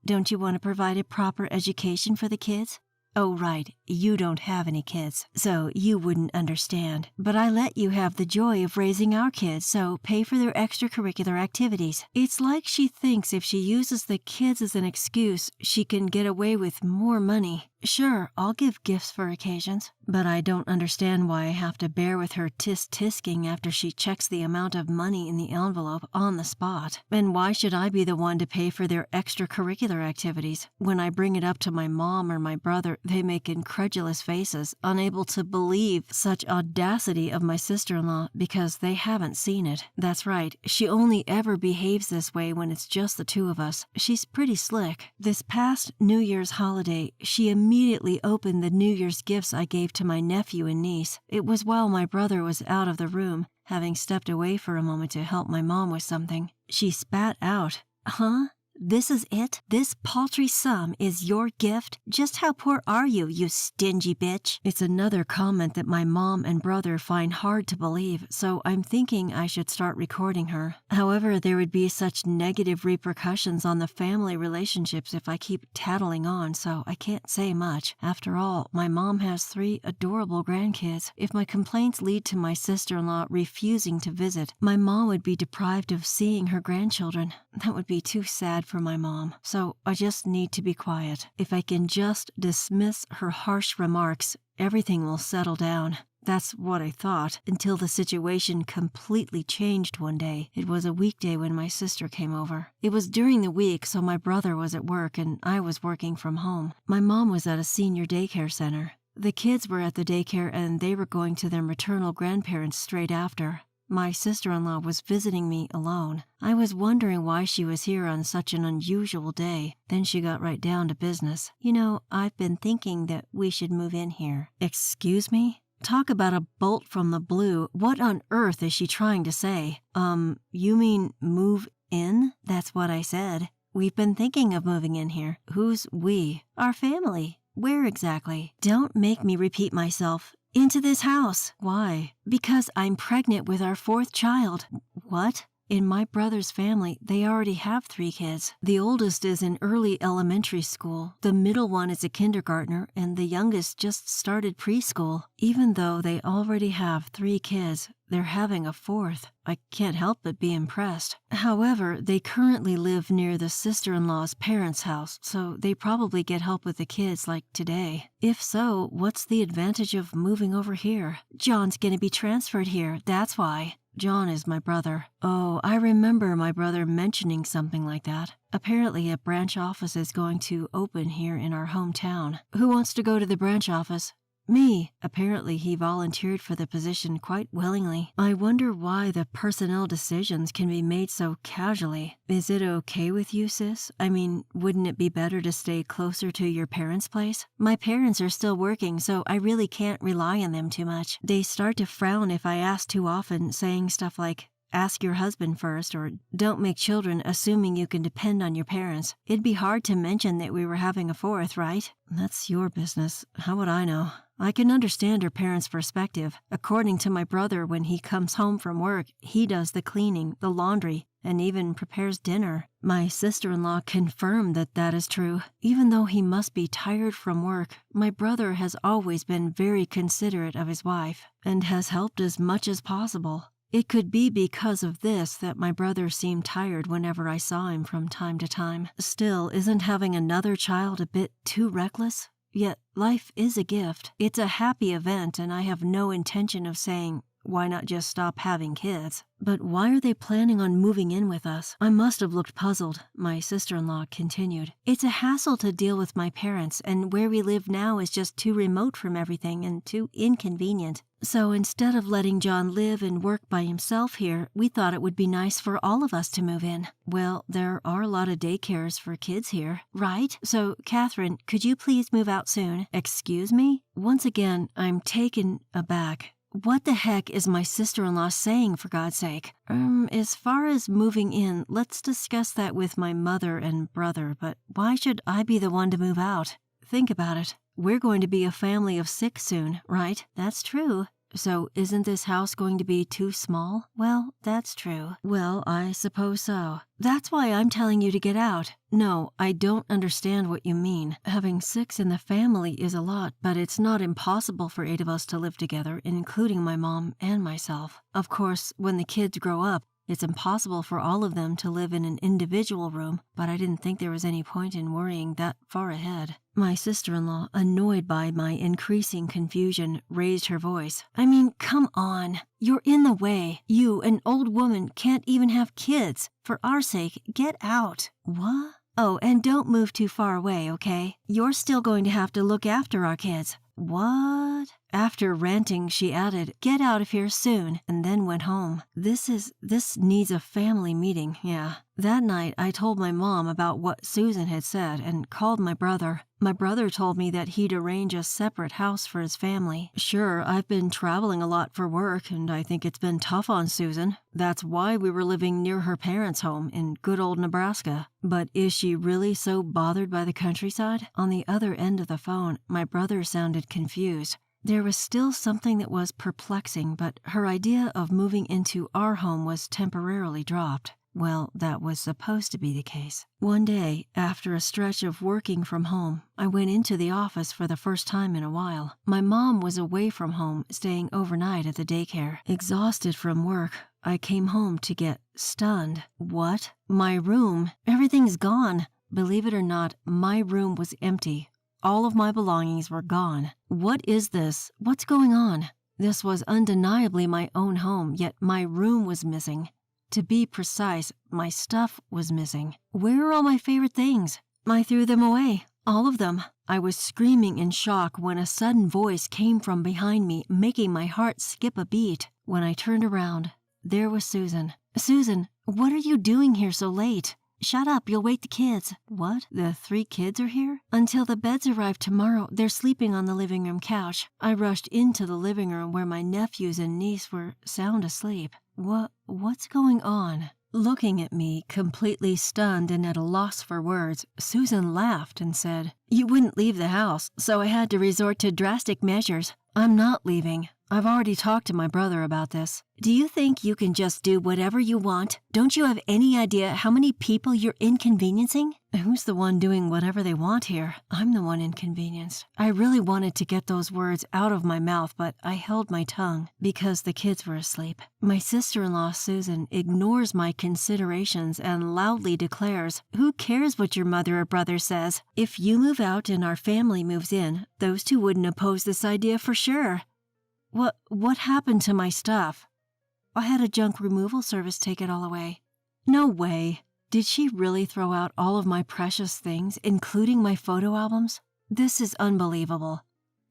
Don't you want to provide a proper education for the kids? Oh, right, you don't have any kids, so you wouldn't understand. But I let you have the joy of raising our kids, so pay for their extracurricular activities. It's like she thinks if she uses the kids as an excuse, she can get away with more money. Sure, I'll give gifts for occasions, but I don't understand why I have to bear with her tisk-tisking after she checks the amount of money in the envelope on the spot. And why should I be the one to pay for their extracurricular activities? When I bring it up to my mom or my brother, they make incredulous faces, unable to believe such audacity of my sister-in-law because they haven't seen it. That's right, she only ever behaves this way when it's just the 2 of us. She's pretty slick. This past New Year's holiday, she immediately opened the New Year's gifts I gave to my nephew and niece. It was while my brother was out of the room, having stepped away for a moment to help my mom with something. She spat out, "Huh? This is it? This paltry sum is your gift? Just how poor are you, you stingy bitch?" It's another comment that my mom and brother find hard to believe, so I'm thinking I should start recording her. However, there would be such negative repercussions on the family relationships if I keep tattling on, so I can't say much. After all, my mom has 3 adorable grandkids. If my complaints lead to my sister-in-law refusing to visit, my mom would be deprived of seeing her grandchildren. That would be too sad for my mom, so I just need to be quiet. If I can just dismiss her harsh remarks, everything will settle down. That's what I thought, until the situation completely changed one day. It was a weekday when my sister came over. It was during the week, so my brother was at work and I was working from home. My mom was at a senior daycare center. The kids were at the daycare and they were going to their maternal grandparents straight after. My sister-in-law was visiting me alone. I was wondering why she was here on such an unusual day. Then she got right down to business. You know, I've been thinking that we should move in here. Excuse me? Talk about a bolt from the blue. What on earth is she trying to say? You mean move in? That's what I said. We've been thinking of moving in here. Who's we? Our family. Where exactly? Don't make me repeat myself. Into this house. Why? Because I'm pregnant with our 4th child. What? In my brother's family, they already have 3 kids. The oldest is in early elementary school. The middle one is a kindergartner, and the youngest just started preschool. Even though they already have 3 kids, they're having a 4th. I can't help but be impressed. However, they currently live near the sister-in-law's parents' house, so they probably get help with the kids like today. If so, what's the advantage of moving over here? John's gonna be transferred here, that's why. John is my brother. Oh, I remember my brother mentioning something like that. Apparently a branch office is going to open here in our hometown. Who wants to go to the branch office? Me. Apparently he volunteered for the position quite willingly. I wonder why the personnel decisions can be made so casually. Is it okay with you, sis? I mean, wouldn't it be better to stay closer to your parents' place? My parents are still working, so I really can't rely on them too much. They start to frown if I ask too often, saying stuff like, ask your husband first, or don't make children assuming you can depend on your parents. It'd be hard to mention that we were having a 4th, right? That's your business. How would I know? I can understand her parents' perspective. According to my brother, when he comes home from work, he does the cleaning, the laundry, and even prepares dinner. My sister-in-law confirmed that that is true. Even though he must be tired from work, my brother has always been very considerate of his wife and has helped as much as possible. It could be because of this that my brother seemed tired whenever I saw him from time to time. Still, isn't having another child a bit too reckless? Yet, life is a gift. It's a happy event, and I have no intention of saying, why not just stop having kids? But why are they planning on moving in with us? I must have looked puzzled. My sister-in-law continued. It's a hassle to deal with my parents, and where we live now is just too remote from everything and too inconvenient. So instead of letting John live and work by himself here, we thought it would be nice for all of us to move in. Well, there are a lot of daycares for kids here, right? So, Catherine, could you please move out soon? Excuse me? Once again, I'm taken aback. What the heck is my sister-in-law saying, for God's sake? As far as moving in, let's discuss that with my mother and brother, but why should I be the one to move out? Think about it. We're going to be a family of 6 soon, right? That's true. So isn't this house going to be too small? Well, that's true. Well, I suppose so. That's why I'm telling you to get out. No, I don't understand what you mean. Having 6 in the family is a lot, but it's not impossible for 8 of us to live together, including my mom and myself. Of course, when the kids grow up, it's impossible for all of them to live in an individual room, but I didn't think there was any point in worrying that far ahead. My sister-in-law, annoyed by my increasing confusion, raised her voice. I mean, come on. You're in the way. You, an old woman, can't even have kids. For our sake, get out. What? Oh, and don't move too far away, okay? You're still going to have to look after our kids. What? After ranting, she added, get out of here soon, and then went home. This needs a family meeting, yeah. That night, I told my mom about what Susan had said and called my brother. My brother told me that he'd arrange a separate house for his family. Sure, I've been traveling a lot for work, and I think it's been tough on Susan. That's why we were living near her parents' home in good old Nebraska. But is she really so bothered by the countryside? On the other end of the phone, my brother sounded confused. There was still something that was perplexing, but her idea of moving into our home was temporarily dropped. Well, that was supposed to be the case. One day, after a stretch of working from home, I went into the office for the first time in a while. My mom was away from home, staying overnight at the daycare. Exhausted from work, I came home to get stunned. What? My room? Everything's gone. Believe it or not, my room was empty. All of my belongings were gone. What is this? What's going on? This was undeniably my own home, yet my room was missing. To be precise, my stuff was missing. Where are all my favorite things? I threw them away. All of them. I was screaming in shock when a sudden voice came from behind me, making my heart skip a beat. When I turned around, there was Susan. Susan, what are you doing here so late? Shut up, you'll wake the kids. What? The 3 kids are here? Until the beds arrive tomorrow, they're sleeping on the living room couch. I rushed into the living room where my nephews and niece were sound asleep. What's going on? Looking at me, completely stunned and at a loss for words, Susan laughed and said, "You wouldn't leave the house, so I had to resort to drastic measures. I'm not leaving. I've already talked to my brother about this. Do you think you can just do whatever you want? Don't you have any idea how many people you're inconveniencing?" Who's the one doing whatever they want here? I'm the one inconvenienced. I really wanted to get those words out of my mouth, but I held my tongue because the kids were asleep. My sister-in-law, Susan, ignores my considerations and loudly declares, "Who cares what your mother or brother says? If you move out and our family moves in, those 2 wouldn't oppose this idea for sure." What happened to my stuff? I had a junk removal service take it all away. No way. Did she really throw out all of my precious things, including my photo albums? This is unbelievable.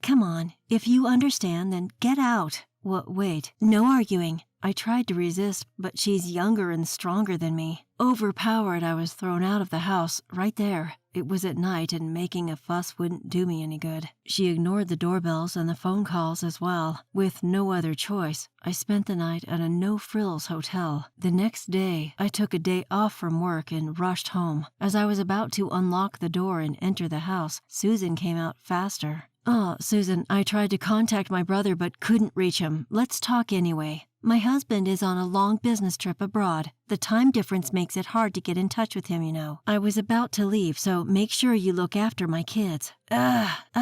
Come on, if you understand, then get out. Wait, no arguing. I tried to resist, but she's younger and stronger than me. Overpowered, I was thrown out of the house, right there. It was at night, and making a fuss wouldn't do me any good. She ignored the doorbells and the phone calls as well. With no other choice, I spent the night at a no-frills hotel. The next day, I took a day off from work and rushed home. As I was about to unlock the door and enter the house, Susan came out faster. "Oh, Susan, I tried to contact my brother but couldn't reach him. Let's talk anyway. My husband is on a long business trip abroad. The time difference makes it hard to get in touch with him, you know. I was about to leave, so make sure you look after my kids."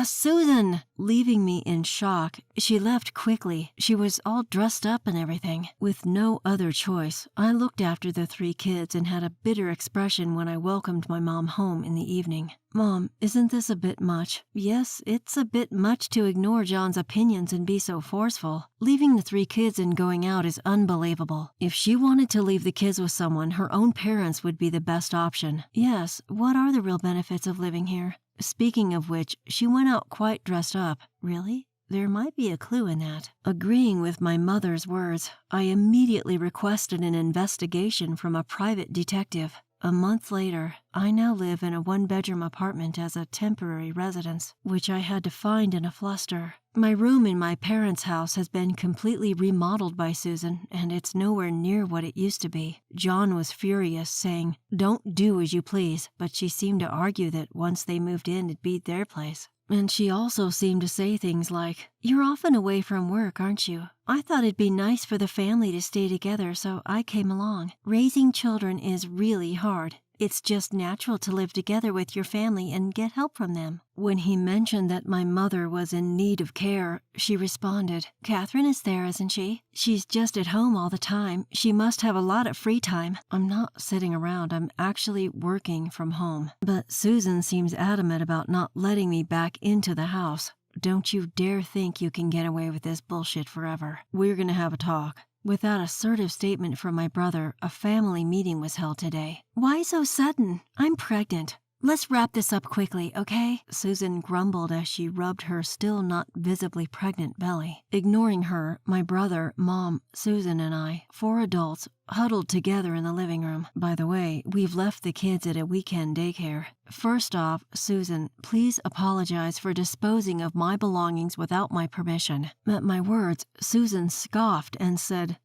Susan! Leaving me in shock, she left quickly. She was all dressed up and everything. With no other choice, I looked after the 3 kids and had a bitter expression when I welcomed my mom home in the evening. "Mom, isn't this a bit much?" "Yes, it's a bit much to ignore John's opinions and be so forceful. Leaving the 3 kids and going out is unbelievable. If she wanted to leave the kids with someone, her own parents would be the best option." "Yes, what are the real benefits of living here?" Speaking of which, she went out quite dressed up. Really? There might be a clue in that. Agreeing with my mother's words, I immediately requested an investigation from a private detective. A month later, I now live in a 1-bedroom apartment as a temporary residence, which I had to find in a fluster. My room in my parents' house has been completely remodeled by Susan, and it's nowhere near what it used to be. John was furious, saying, "Don't do as you please," but she seemed to argue that once they moved in, it'd be their place. And she also seemed to say things like, "You're often away from work, aren't you? I thought it'd be nice for the family to stay together, so I came along. Raising children is really hard. It's just natural to live together with your family and get help from them." When he mentioned that my mother was in need of care, she responded, "Catherine is there, isn't she? She's just at home all the time. She must have a lot of free time." I'm not sitting around. I'm actually working from home. But Susan seems adamant about not letting me back into the house. Don't you dare think you can get away with this bullshit forever. We're gonna have a talk. With that assertive statement from my brother, a family meeting was held today. "Why so sudden? I'm pregnant. Let's wrap this up quickly, okay?" Susan grumbled as she rubbed her still not visibly pregnant belly. Ignoring her, my brother, Mom, Susan, and I, 4 adults, huddled together in the living room. By the way, we've left the kids at a weekend daycare. First off, Susan, please apologize for disposing of my belongings without my permission. At my words, Susan scoffed and said,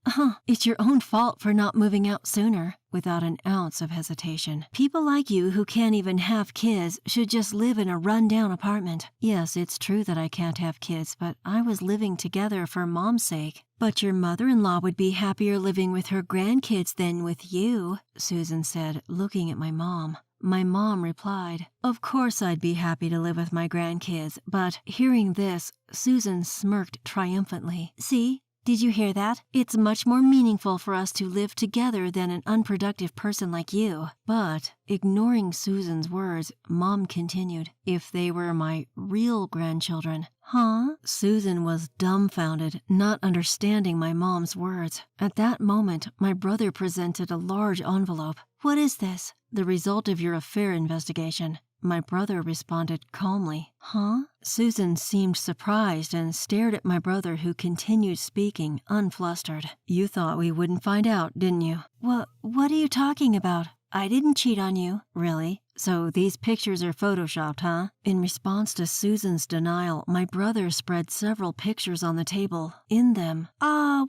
"It's your own fault for not moving out sooner," without an ounce of hesitation. "People like you who can't even have kids should just live in a run-down apartment." Yes, it's true that I can't have kids, but I was living together for Mom's sake. "But your mother-in-law would be happier living with her grandkids than with you," Susan said, looking at my mom. My mom replied, "Of course I'd be happy to live with my grandkids," but hearing this, Susan smirked triumphantly. "See? Did you hear that? It's much more meaningful for us to live together than an unproductive person like you." But, ignoring Susan's words, Mom continued, "If they were my real grandchildren, Huh? Susan was dumbfounded, not understanding my mom's words. At that moment, my brother presented a large envelope. What is this? The result of your affair investigation. My brother responded calmly. Huh? Susan seemed surprised and stared at my brother, who continued speaking, unflustered. You thought we wouldn't find out, didn't you? What are you talking about? I didn't cheat on you. Really? So these pictures are photoshopped, huh? In response to Susan's denial, my brother spread several pictures on the table. In them,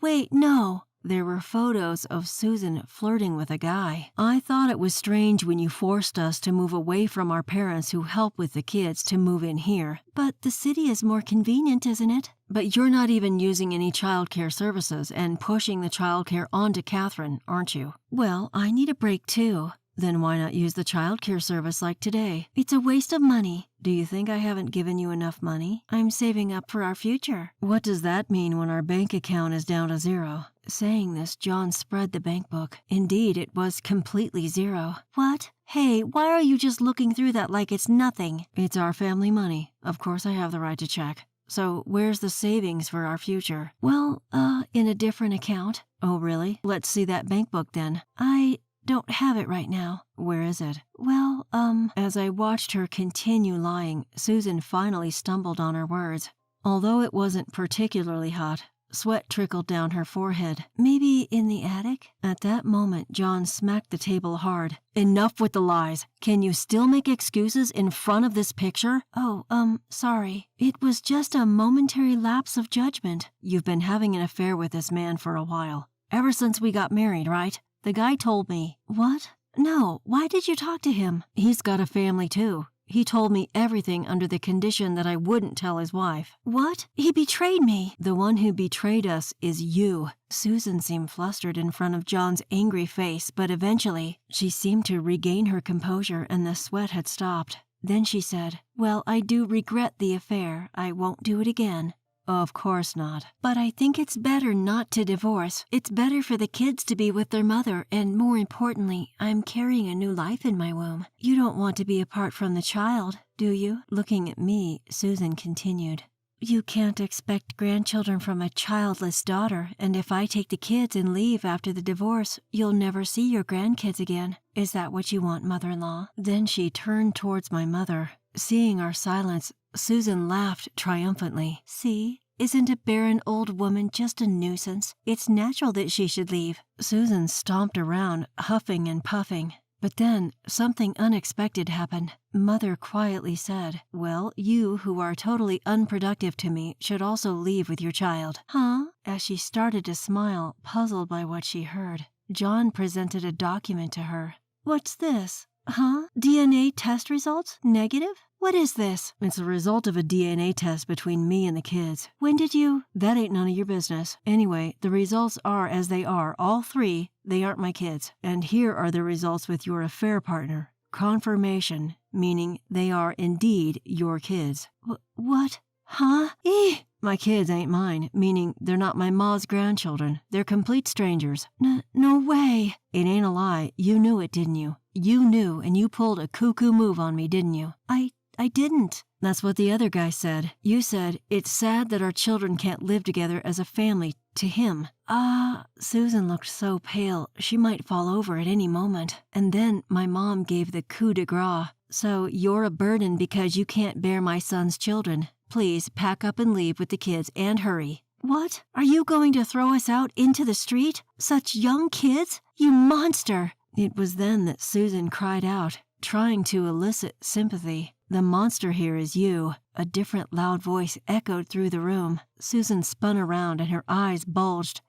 wait, no. There were photos of Susan flirting with a guy. I thought it was strange when you forced us to move away from our parents who help with the kids to move in here. But the city is more convenient, isn't it? But you're not even using any childcare services and pushing the childcare onto Catherine, aren't you? Well, I need a break too. Then why not use the childcare service like today? It's a waste of money. Do you think I haven't given you enough money? I'm saving up for our future. What does that mean when our bank account is down to zero? Saying this, John spread the bank book. Indeed, it was completely zero. What? Hey, why are you just looking through that like it's nothing? It's our family money. Of course I have the right to check. So where's the savings for our future? Well, in a different account. Oh, really? Let's see that bank book then. I don't have it right now. Where is it? Well, As I watched her continue lying, Susan finally stumbled on her words. Although it wasn't particularly hot, sweat trickled down her forehead. Maybe in the attic? At that moment, John smacked the table hard. Enough with the lies. Can you still make excuses in front of this picture? Oh, sorry. It was just a momentary lapse of judgment. You've been having an affair with this man for a while. Ever since we got married, right? The guy told me. What? No, why did you talk to him? He's got a family too. He told me everything under the condition that I wouldn't tell his wife. What? He betrayed me. The one who betrayed us is you. Susan seemed flustered in front of John's angry face, but eventually she seemed to regain her composure and the sweat had stopped. Then she said, Well, I do regret the affair. I won't do it again. Of course not. But I think it's better not to divorce. It's better for the kids to be with their mother, and more importantly, I'm carrying a new life in my womb. You don't want to be apart from the child, do you? Looking at me, Susan continued. You can't expect grandchildren from a childless daughter, and if I take the kids and leave after the divorce, you'll never see your grandkids again. Is that what you want, mother-in-law? Then she turned towards my mother. Seeing our silence, Susan laughed triumphantly. See? Isn't a barren old woman just a nuisance? It's natural that she should leave. Susan stomped around, huffing and puffing. But then, something unexpected happened. Mother quietly said, Well, you who are totally unproductive to me should also leave with your child. Huh? As she started to smile, puzzled by what she heard, John presented a document to her. What's this? Huh? DNA test results? Negative? What is this? It's the result of a DNA test between me and the kids. When did you? That ain't none of your business. Anyway, the results are as they are, all three. They aren't my kids. And here are the results with your affair partner. Confirmation, meaning they are indeed your kids. What? Huh? My kids ain't mine, meaning they're not my ma's grandchildren. They're complete strangers. No way. It ain't a lie. You knew it, didn't you? You knew, and you pulled a cuckoo move on me, didn't you? I didn't. That's what the other guy said. You said, it's sad that our children can't live together as a family, to him. Susan looked so pale, she might fall over at any moment. And then my mom gave the coup de grace. So you're a burden because you can't bear my son's children. Please pack up and leave with the kids and hurry. What? Are you going to throw us out into the street? Such young kids? You monster! It was then that Susan cried out, trying to elicit sympathy. The monster here is you. A different loud voice echoed through the room. Susan spun around and her eyes bulged.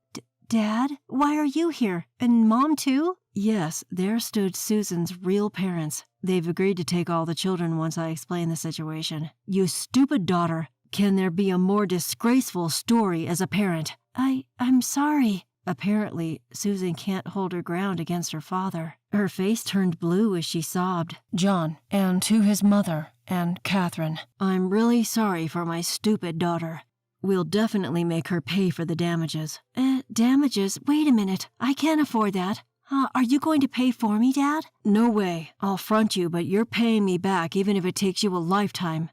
Dad? Why are you here? And Mom too? Yes, there stood Susan's real parents. They've agreed to take all the children once I explain the situation. You stupid daughter. Can there be a more disgraceful story as a parent? I'm sorry. Apparently, Susan can't hold her ground against her father. Her face turned blue as she sobbed. John, and to his mother, and Catherine, I'm really sorry for my stupid daughter. We'll definitely make her pay for the damages. Damages? Wait a minute. I can't afford that. Are you going to pay for me, Dad? No way. I'll front you, but you're paying me back even if it takes you a lifetime.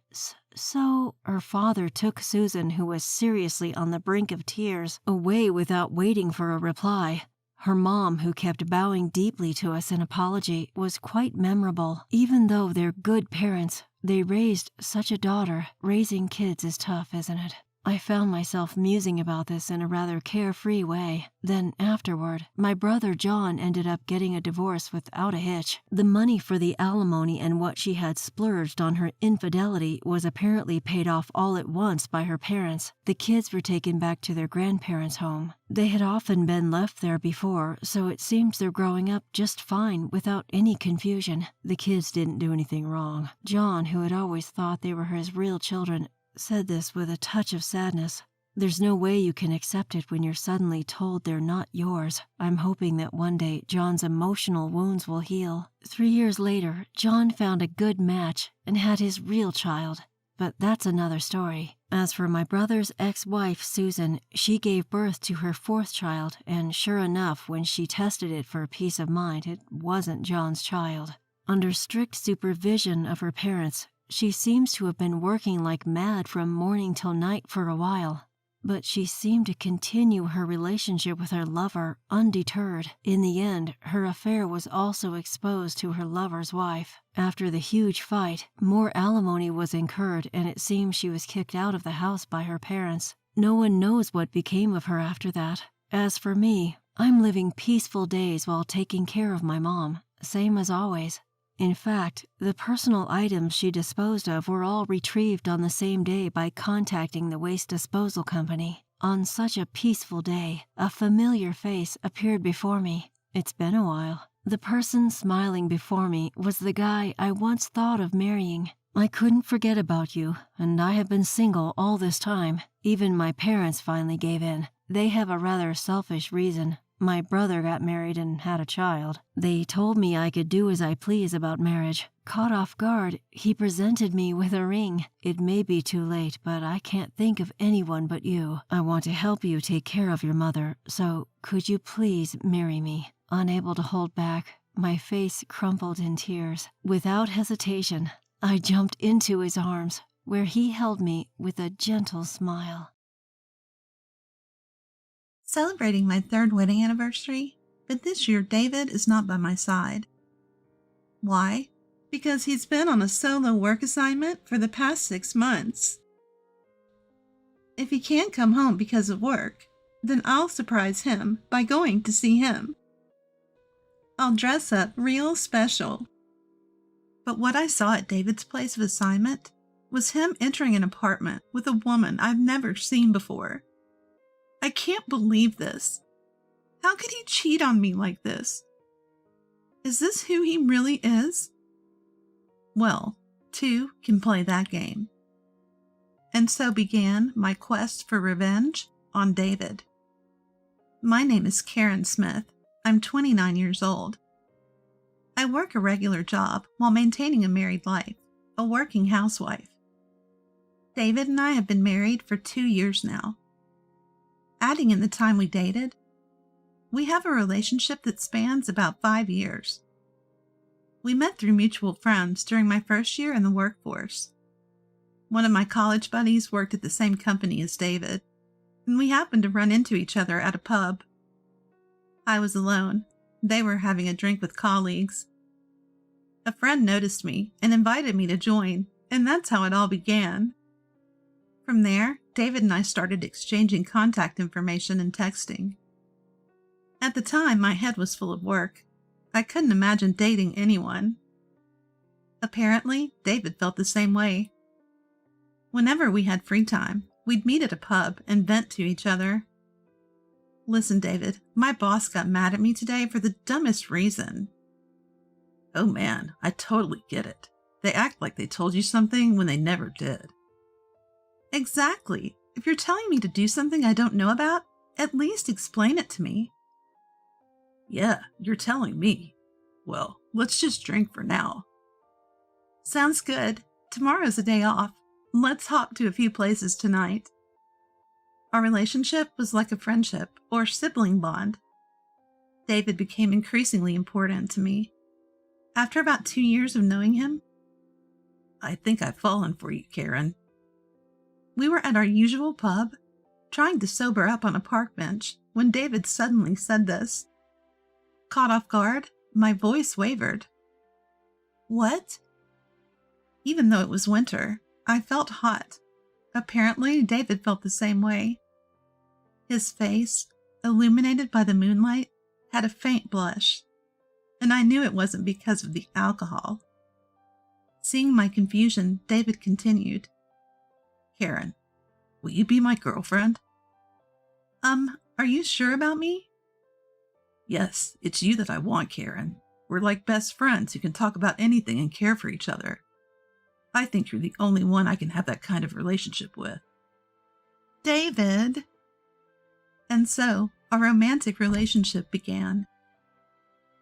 So, her father took Susan, who was seriously on the brink of tears, away without waiting for a reply. Her mom, who kept bowing deeply to us in apology, was quite memorable. Even though they're good parents, they raised such a daughter. Raising kids is tough, isn't it? I found myself musing about this in a rather carefree way. Then afterward, my brother John ended up getting a divorce without a hitch. The money for the alimony and what she had splurged on her infidelity was apparently paid off all at once by her parents. The kids were taken back to their grandparents' home. They had often been left there before, so it seems they're growing up just fine without any confusion. The kids didn't do anything wrong. John, who had always thought they were his real children, said this with a touch of sadness. There's no way you can accept it when you're suddenly told they're not yours. I'm hoping that one day John's emotional wounds will heal. 3 years later, John found a good match and had his real child. But that's another story. As for my brother's ex-wife, Susan, she gave birth to her 4th child, and sure enough, when she tested it for peace of mind, it wasn't John's child. Under strict supervision of her parents, she seems to have been working like mad from morning till night for a while, but she seemed to continue her relationship with her lover undeterred. In the end, her affair was also exposed to her lover's wife. After the huge fight, more alimony was incurred, and it seems she was kicked out of the house by her parents. No one knows what became of her after that. As for me, I'm living peaceful days while taking care of my mom, same as always. In fact, the personal items she disposed of were all retrieved on the same day by contacting the waste disposal company. On such a peaceful day, a familiar face appeared before me. It's been a while. The person smiling before me was the guy I once thought of marrying. I couldn't forget about you, and I have been single all this time. Even my parents finally gave in. They have a rather selfish reason. My brother got married and had a child. They told me I could do as I please about marriage. Caught off guard, he presented me with a ring. It may be too late, but I can't think of anyone but you. I want to help you take care of your mother, so could you please marry me? Unable to hold back, my face crumpled in tears. Without hesitation, I jumped into his arms, where he held me with a gentle smile. Celebrating my 3rd wedding anniversary, but this year David is not by my side. Why? Because he's been on a solo work assignment for the past 6 months. If he can't come home because of work, then I'll surprise him by going to see him. I'll dress up real special. But what I saw at David's place of assignment was him entering an apartment with a woman I've never seen before. I can't believe this. How could he cheat on me like this? Is this who he really is? Well, 2 can play that game. And so began my quest for revenge on David. My name is Karen Smith. I'm 29 years old. I work a regular job while maintaining a married life, a working housewife. David and I have been married for 2 years now. Adding in the time we dated, we have a relationship that spans about 5 years. We met through mutual friends during my first year in the workforce. One of my college buddies worked at the same company as David, and we happened to run into each other at a pub. I was alone. They were having a drink with colleagues. A friend noticed me and invited me to join, and that's how it all began. From there, David and I started exchanging contact information and texting. At the time, my head was full of work. I couldn't imagine dating anyone. Apparently, David felt the same way. Whenever we had free time, we'd meet at a pub and vent to each other. Listen, David, my boss got mad at me today for the dumbest reason. Oh man, I totally get it. They act like they told you something when they never did. Exactly. If you're telling me to do something I don't know about, at least explain it to me. Yeah, you're telling me. Well, let's just drink for now. Sounds good. Tomorrow's a day off. Let's hop to a few places tonight. Our relationship was like a friendship or sibling bond. David became increasingly important to me. After about 2 years of knowing him, I think I've fallen for you, Karen. We were at our usual pub, trying to sober up on a park bench, when David suddenly said this. Caught off guard, my voice wavered. What? Even though it was winter, I felt hot. Apparently, David felt the same way. His face, illuminated by the moonlight, had a faint blush, and I knew it wasn't because of the alcohol. Seeing my confusion, David continued. Karen, will you be my girlfriend? Are you sure about me? Yes, it's you that I want, Karen. We're like best friends who can talk about anything and care for each other. I think you're the only one I can have that kind of relationship with. David! And so, our romantic relationship began.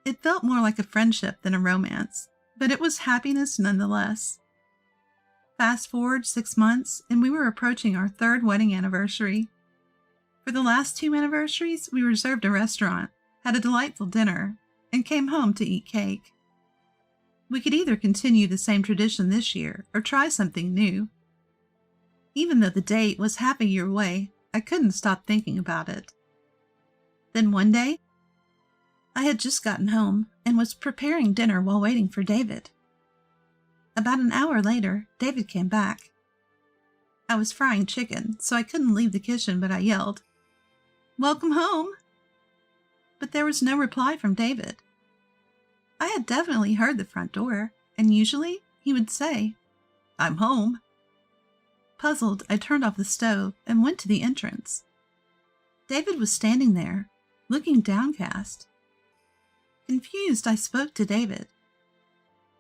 It felt more like a friendship than a romance, but it was happiness nonetheless. Fast forward 6 months, and we were approaching our 3rd wedding anniversary. For the last 2 anniversaries, we reserved a restaurant, had a delightful dinner, and came home to eat cake. We could either continue the same tradition this year or try something new. Even though the date was half a year away, I couldn't stop thinking about it. Then one day, I had just gotten home and was preparing dinner while waiting for David. About an hour later, David came back. I was frying chicken, so I couldn't leave the kitchen, but I yelled, "Welcome home!" But there was no reply from David. I had definitely heard the front door, and usually he would say, "I'm home." Puzzled, I turned off the stove and went to the entrance. David was standing there, looking downcast. Confused, I spoke to David.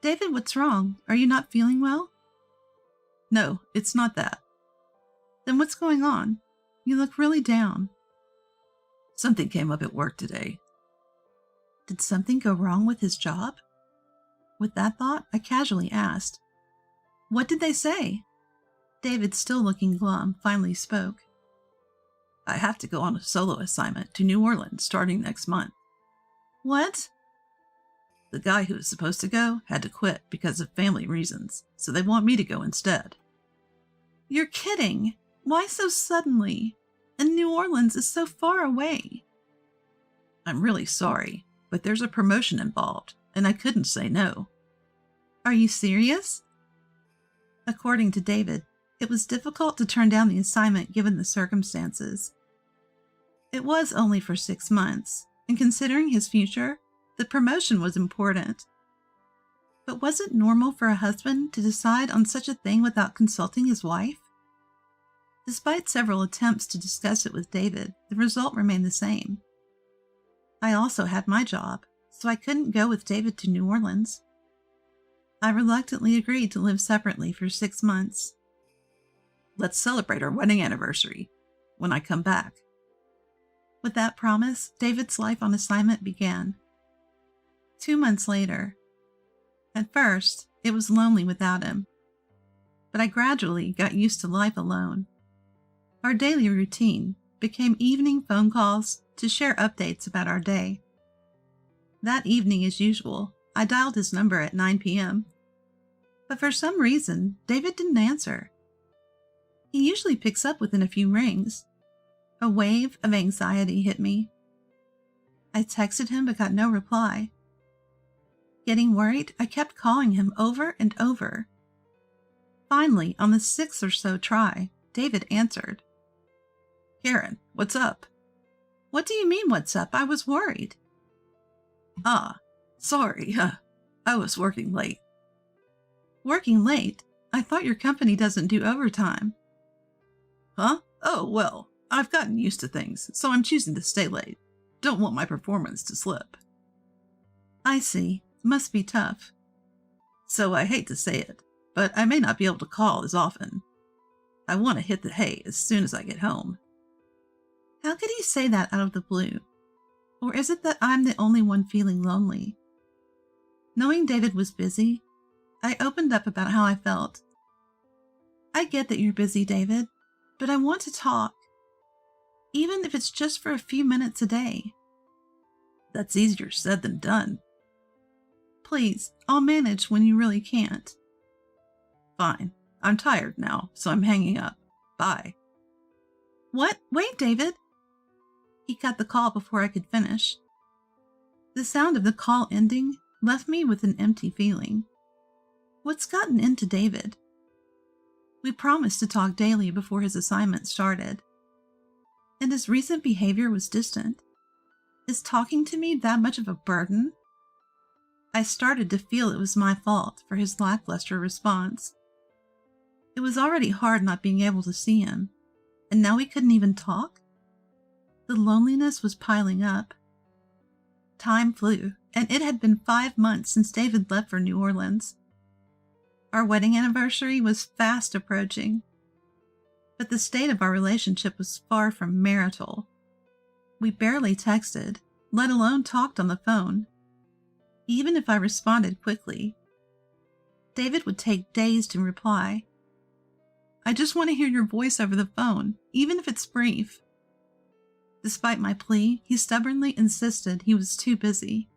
David, what's wrong? Are you not feeling well? No, it's not that. Then what's going on? You look really down. Something came up at work today. Did something go wrong with his job? With that thought, I casually asked, "What did they say?" David, still looking glum, finally spoke. I have to go on a solo assignment to New Orleans starting next month. What? The guy who was supposed to go had to quit because of family reasons, so they want me to go instead. You're kidding. Why so suddenly? And New Orleans is so far away. I'm really sorry, but there's a promotion involved, and I couldn't say no. Are you serious? According to David, it was difficult to turn down the assignment given the circumstances. It was only for 6 months, and considering his future, the promotion was important. But was it normal for a husband to decide on such a thing without consulting his wife? Despite several attempts to discuss it with David, the result remained the same. I also had my job, so I couldn't go with David to New Orleans. I reluctantly agreed to live separately for 6 months. Let's celebrate our wedding anniversary when I come back. With that promise, David's life on assignment began. 2 months later. At first, it was lonely without him, but I gradually got used to life alone. Our daily routine became evening phone calls to share updates about our day. That evening, as usual, I dialed his number at 9 p.m., but for some reason, David didn't answer. He usually picks up within a few rings. A wave of anxiety hit me. I texted him but got no reply. Getting worried, I kept calling him over and over. Finally, on the 6th or so try, David answered. Karen, what's up? What do you mean, what's up? I was worried. Sorry, I was working late. Working late? I thought your company doesn't do overtime. Huh? Oh, well, I've gotten used to things, so I'm choosing to stay late. Don't want my performance to slip. I see. Must be tough. So I hate to say it, but I may not be able to call as often. I want to hit the hay as soon as I get home. How could he say that out of the blue? Or is it that I'm the only one feeling lonely? Knowing David was busy, I opened up about how I felt. I get that you're busy, David, but I want to talk. Even if it's just for a few minutes a day. That's easier said than done. Please, I'll manage when you really can't. Fine. I'm tired now, so I'm hanging up. Bye. What? Wait, David! He cut the call before I could finish. The sound of the call ending left me with an empty feeling. What's gotten into David? We promised to talk daily before his assignment started. And his recent behavior was distant. Is talking to me that much of a burden? I started to feel it was my fault for his lackluster response. It was already hard not being able to see him, and now we couldn't even talk? The loneliness was piling up. Time flew, and it had been 5 months since David left for New Orleans. Our wedding anniversary was fast approaching, but the state of our relationship was far from marital. We barely texted, let alone talked on the phone. Even if I responded quickly, David would take days to reply. I just want to hear your voice over the phone, even if it's brief. Despite my plea, he stubbornly insisted he was too busy.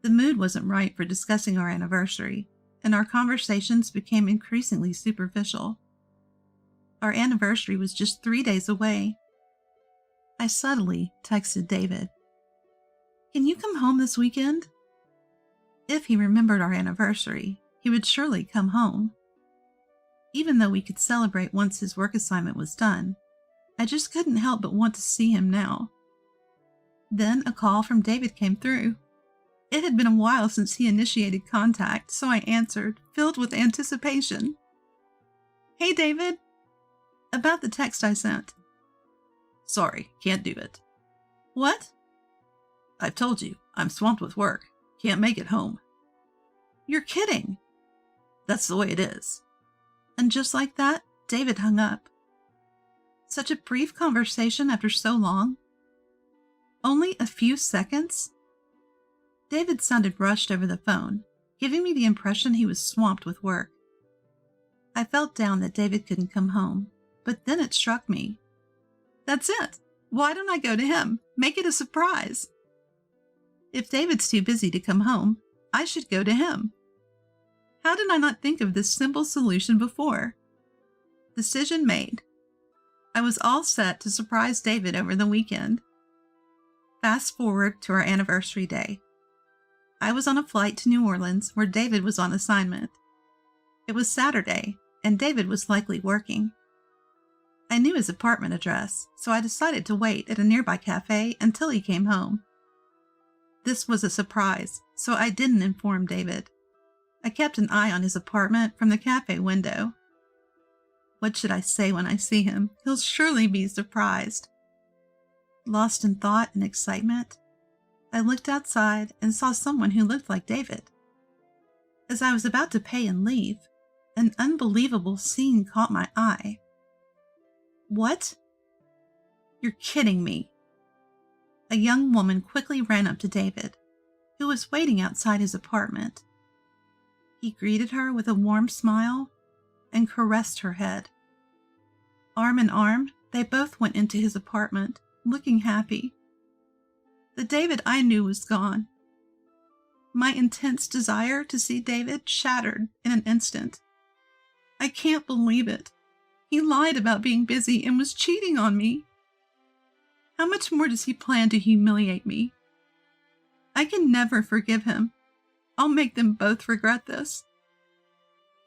The mood wasn't right for discussing our anniversary, and our conversations became increasingly superficial. Our anniversary was just 3 days away. I subtly texted David, "Can you come home this weekend?" If he remembered our anniversary, he would surely come home. Even though we could celebrate once his work assignment was done, I just couldn't help but want to see him now. Then a call from David came through. It had been a while since he initiated contact, so I answered, filled with anticipation. "Hey, David. About the text I sent." Sorry, can't do it. "What?" I've told you, I'm swamped with work. Can't make it home. "You're kidding." That's the way it is. And just like that, David hung up. Such a brief conversation after so long. Only a few seconds? David sounded rushed over the phone, giving me the impression he was swamped with work. I felt down that David couldn't come home, but then it struck me. That's it. Why don't I go to him? Make it a surprise. If David's too busy to come home, I should go to him. How did I not think of this simple solution before? Decision made. I was all set to surprise David over the weekend. Fast forward to our anniversary day. I was on a flight to New Orleans where David was on assignment. It was Saturday, and David was likely working. I knew his apartment address, so I decided to wait at a nearby cafe until he came home. This was a surprise, so I didn't inform David. I kept an eye on his apartment from the cafe window. What should I say when I see him? He'll surely be surprised. Lost in thought and excitement, I looked outside and saw someone who looked like David. As I was about to pay and leave, an unbelievable scene caught my eye. What? You're kidding me. A young woman quickly ran up to David, who was waiting outside his apartment. He greeted her with a warm smile and caressed her head. Arm in arm, they both went into his apartment, looking happy. The David I knew was gone. My intense desire to see David shattered in an instant. I can't believe it. He lied about being busy and was cheating on me. How much more does he plan to humiliate me? I can never forgive him. I'll make them both regret this.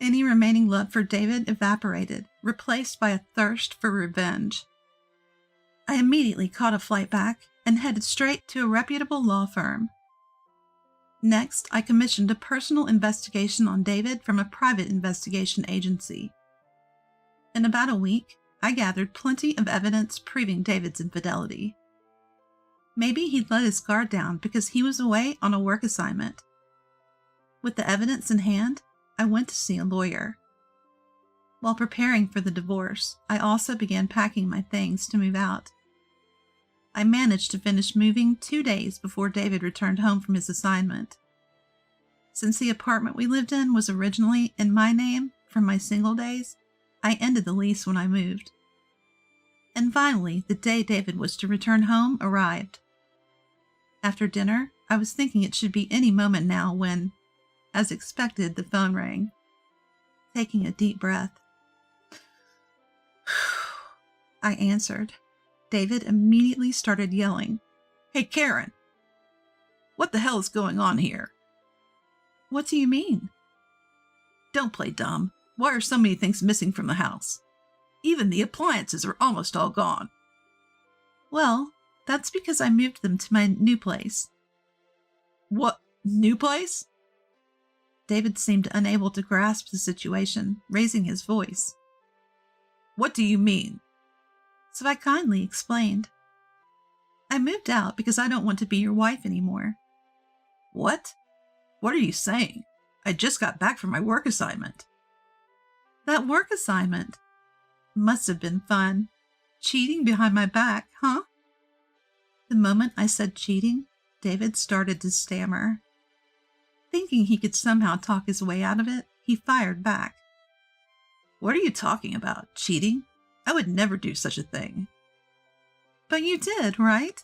Any remaining love for David evaporated, replaced by a thirst for revenge. I immediately caught a flight back and headed straight to a reputable law firm. Next, I commissioned a personal investigation on David from a private investigation agency. In about a week, I gathered plenty of evidence proving David's infidelity. Maybe he'd let his guard down because he was away on a work assignment. With the evidence in hand, I went to see a lawyer. While preparing for the divorce, I also began packing my things to move out. I managed to finish moving 2 days before David returned home from his assignment. Since the apartment we lived in was originally in my name from my single days, I ended the lease when I moved. And finally, the day David was to return home arrived. After dinner, I was thinking it should be any moment now when, as expected, the phone rang. Taking a deep breath. I answered. David immediately started yelling. Hey, Karen! What the hell is going on here? What do you mean? Don't play dumb. Why are so many things missing from the house? Even the appliances are almost all gone. Well, that's because I moved them to my new place. What? New place? David seemed unable to grasp the situation, raising his voice. What do you mean? So I kindly explained. I moved out because I don't want to be your wife anymore. What? What are you saying? I just got back from my work assignment. That work assignment must have been fun. Cheating behind my back, huh? The moment I said cheating, David started to stammer. Thinking he could somehow talk his way out of it, he fired back. What are you talking about? Cheating? I would never do such a thing. But you did, right?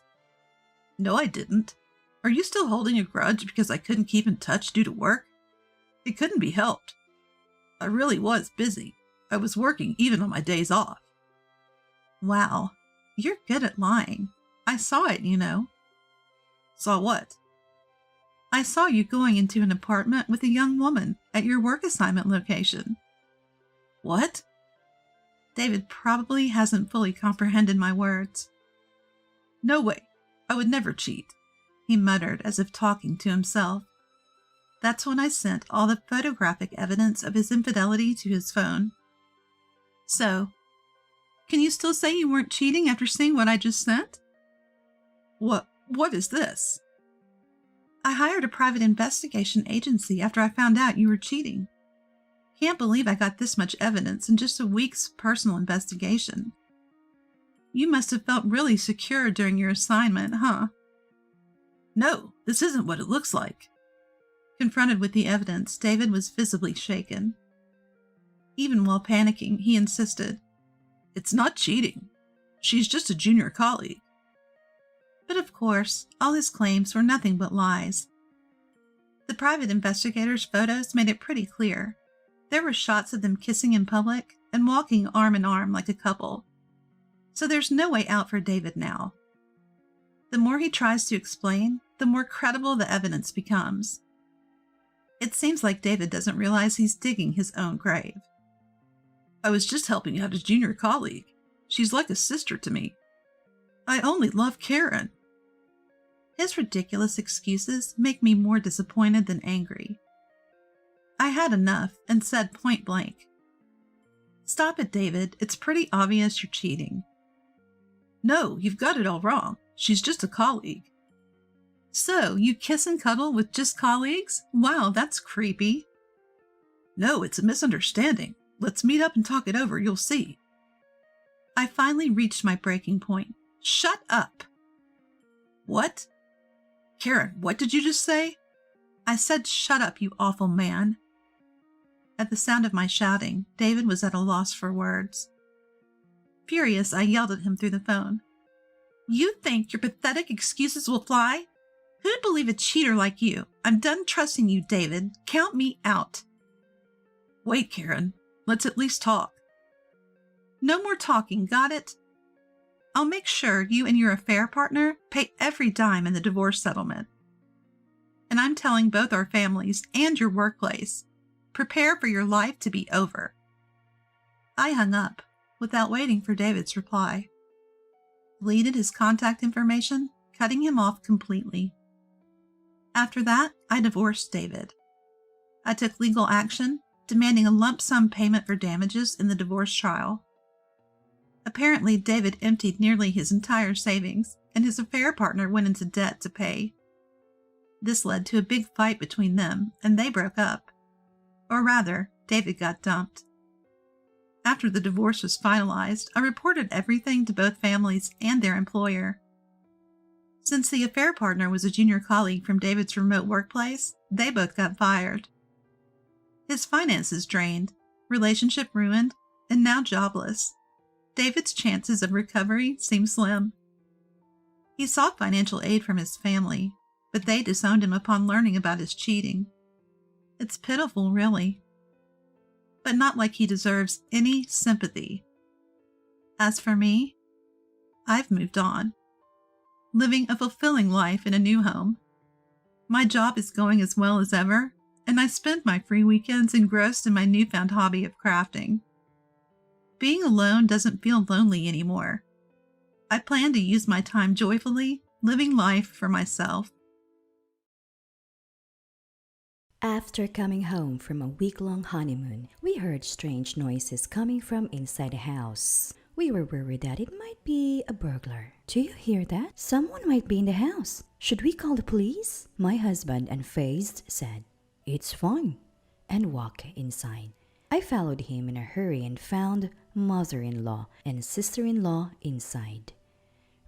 No, I didn't. Are you still holding a grudge because I couldn't keep in touch due to work? It couldn't be helped. I really was busy. I was working even on my days off. Wow, you're good at lying. I saw it, you know. Saw what? I saw you going into an apartment with a young woman at your work assignment location. What? David probably hasn't fully comprehended my words. No way. I would never cheat, he muttered as if talking to himself. That's when I sent all the photographic evidence of his infidelity to his phone. So, can you still say you weren't cheating after seeing what I just sent? What is this? I hired a private investigation agency after I found out you were cheating. Can't believe I got this much evidence in just a week's personal investigation. You must have felt really secure during your assignment, huh? No, this isn't what it looks like. Confronted with the evidence, David was visibly shaken. Even while panicking, he insisted. It's not cheating. She's just a junior colleague. But of course, all his claims were nothing but lies. The private investigator's photos made it pretty clear. There were shots of them kissing in public and walking arm in arm like a couple. So there's no way out for David now. The more he tries to explain, the more credible the evidence becomes. It seems like David doesn't realize he's digging his own grave. I was just helping out a junior colleague. She's like a sister to me. I only love Karen. His ridiculous excuses make me more disappointed than angry. I had enough and said point blank, "Stop it, David. It's pretty obvious you're cheating." No, you've got it all wrong. She's just a colleague. So, you kiss and cuddle with just colleagues? Wow, that's creepy. No, it's a misunderstanding. Let's meet up and talk it over, you'll see. I finally reached my breaking point. Shut up! What? Karen, what did you just say? I said shut up, you awful man. At the sound of my shouting, David was at a loss for words. Furious, I yelled at him through the phone. You think your pathetic excuses will fly? Who'd believe a cheater like you? I'm done trusting you, David. Count me out. Wait, Karen. Let's at least talk. No more talking, got it? I'll make sure you and your affair partner pay every dime in the divorce settlement. And I'm telling both our families and your workplace, prepare for your life to be over. I hung up without waiting for David's reply. Deleted his contact information, cutting him off completely. After that, I divorced David. I took legal action, demanding a lump sum payment for damages in the divorce trial. Apparently, David emptied nearly his entire savings, and his affair partner went into debt to pay. This led to a big fight between them, and they broke up. Or rather, David got dumped. After the divorce was finalized, I reported everything to both families and their employer. Since the affair partner was a junior colleague from David's remote workplace, they both got fired. His finances drained, relationship ruined, and now jobless. David's chances of recovery seem slim. He sought financial aid from his family, but they disowned him upon learning about his cheating. It's pitiful, really. But not like he deserves any sympathy. As for me, I've moved on, living a fulfilling life in a new home. My job is going as well as ever, and I spend my free weekends engrossed in my newfound hobby of crafting. Being alone doesn't feel lonely anymore. I plan to use my time joyfully, living life for myself. After coming home from a week-long honeymoon, we heard strange noises coming from inside the house. We were worried that it might be a burglar. Do you hear that? Someone might be in the house. Should we call the police? My husband, unfazed, said, "It's fine," and walked inside. I followed him in a hurry and found mother-in-law and sister-in-law inside.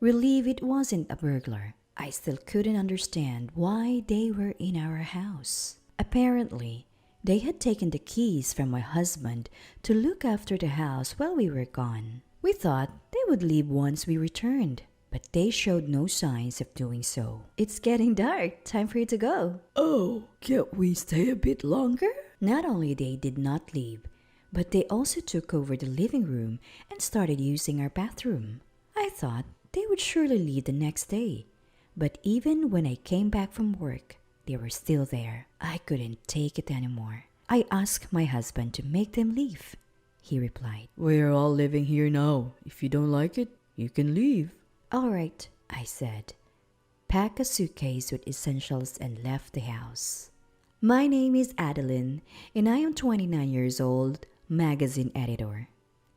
Relieved it wasn't a burglar, I still couldn't understand why they were in our house. Apparently, they had taken the keys from my husband to look after the house while we were gone. We thought they would leave once we returned, but they showed no signs of doing so. It's getting dark. Time for you to go. Oh, can't we stay a bit longer? Not only they did not leave, but they also took over the living room and started using our bathroom. I thought they would surely leave the next day, but even when I came back from work, they were still there. I couldn't take it anymore. I asked my husband to make them leave. He replied, "We're all living here now. If you don't like it, you can leave." "All right," I said. Packed a suitcase with essentials and left the house. My name is Adeline, and I am 29 years old, magazine editor.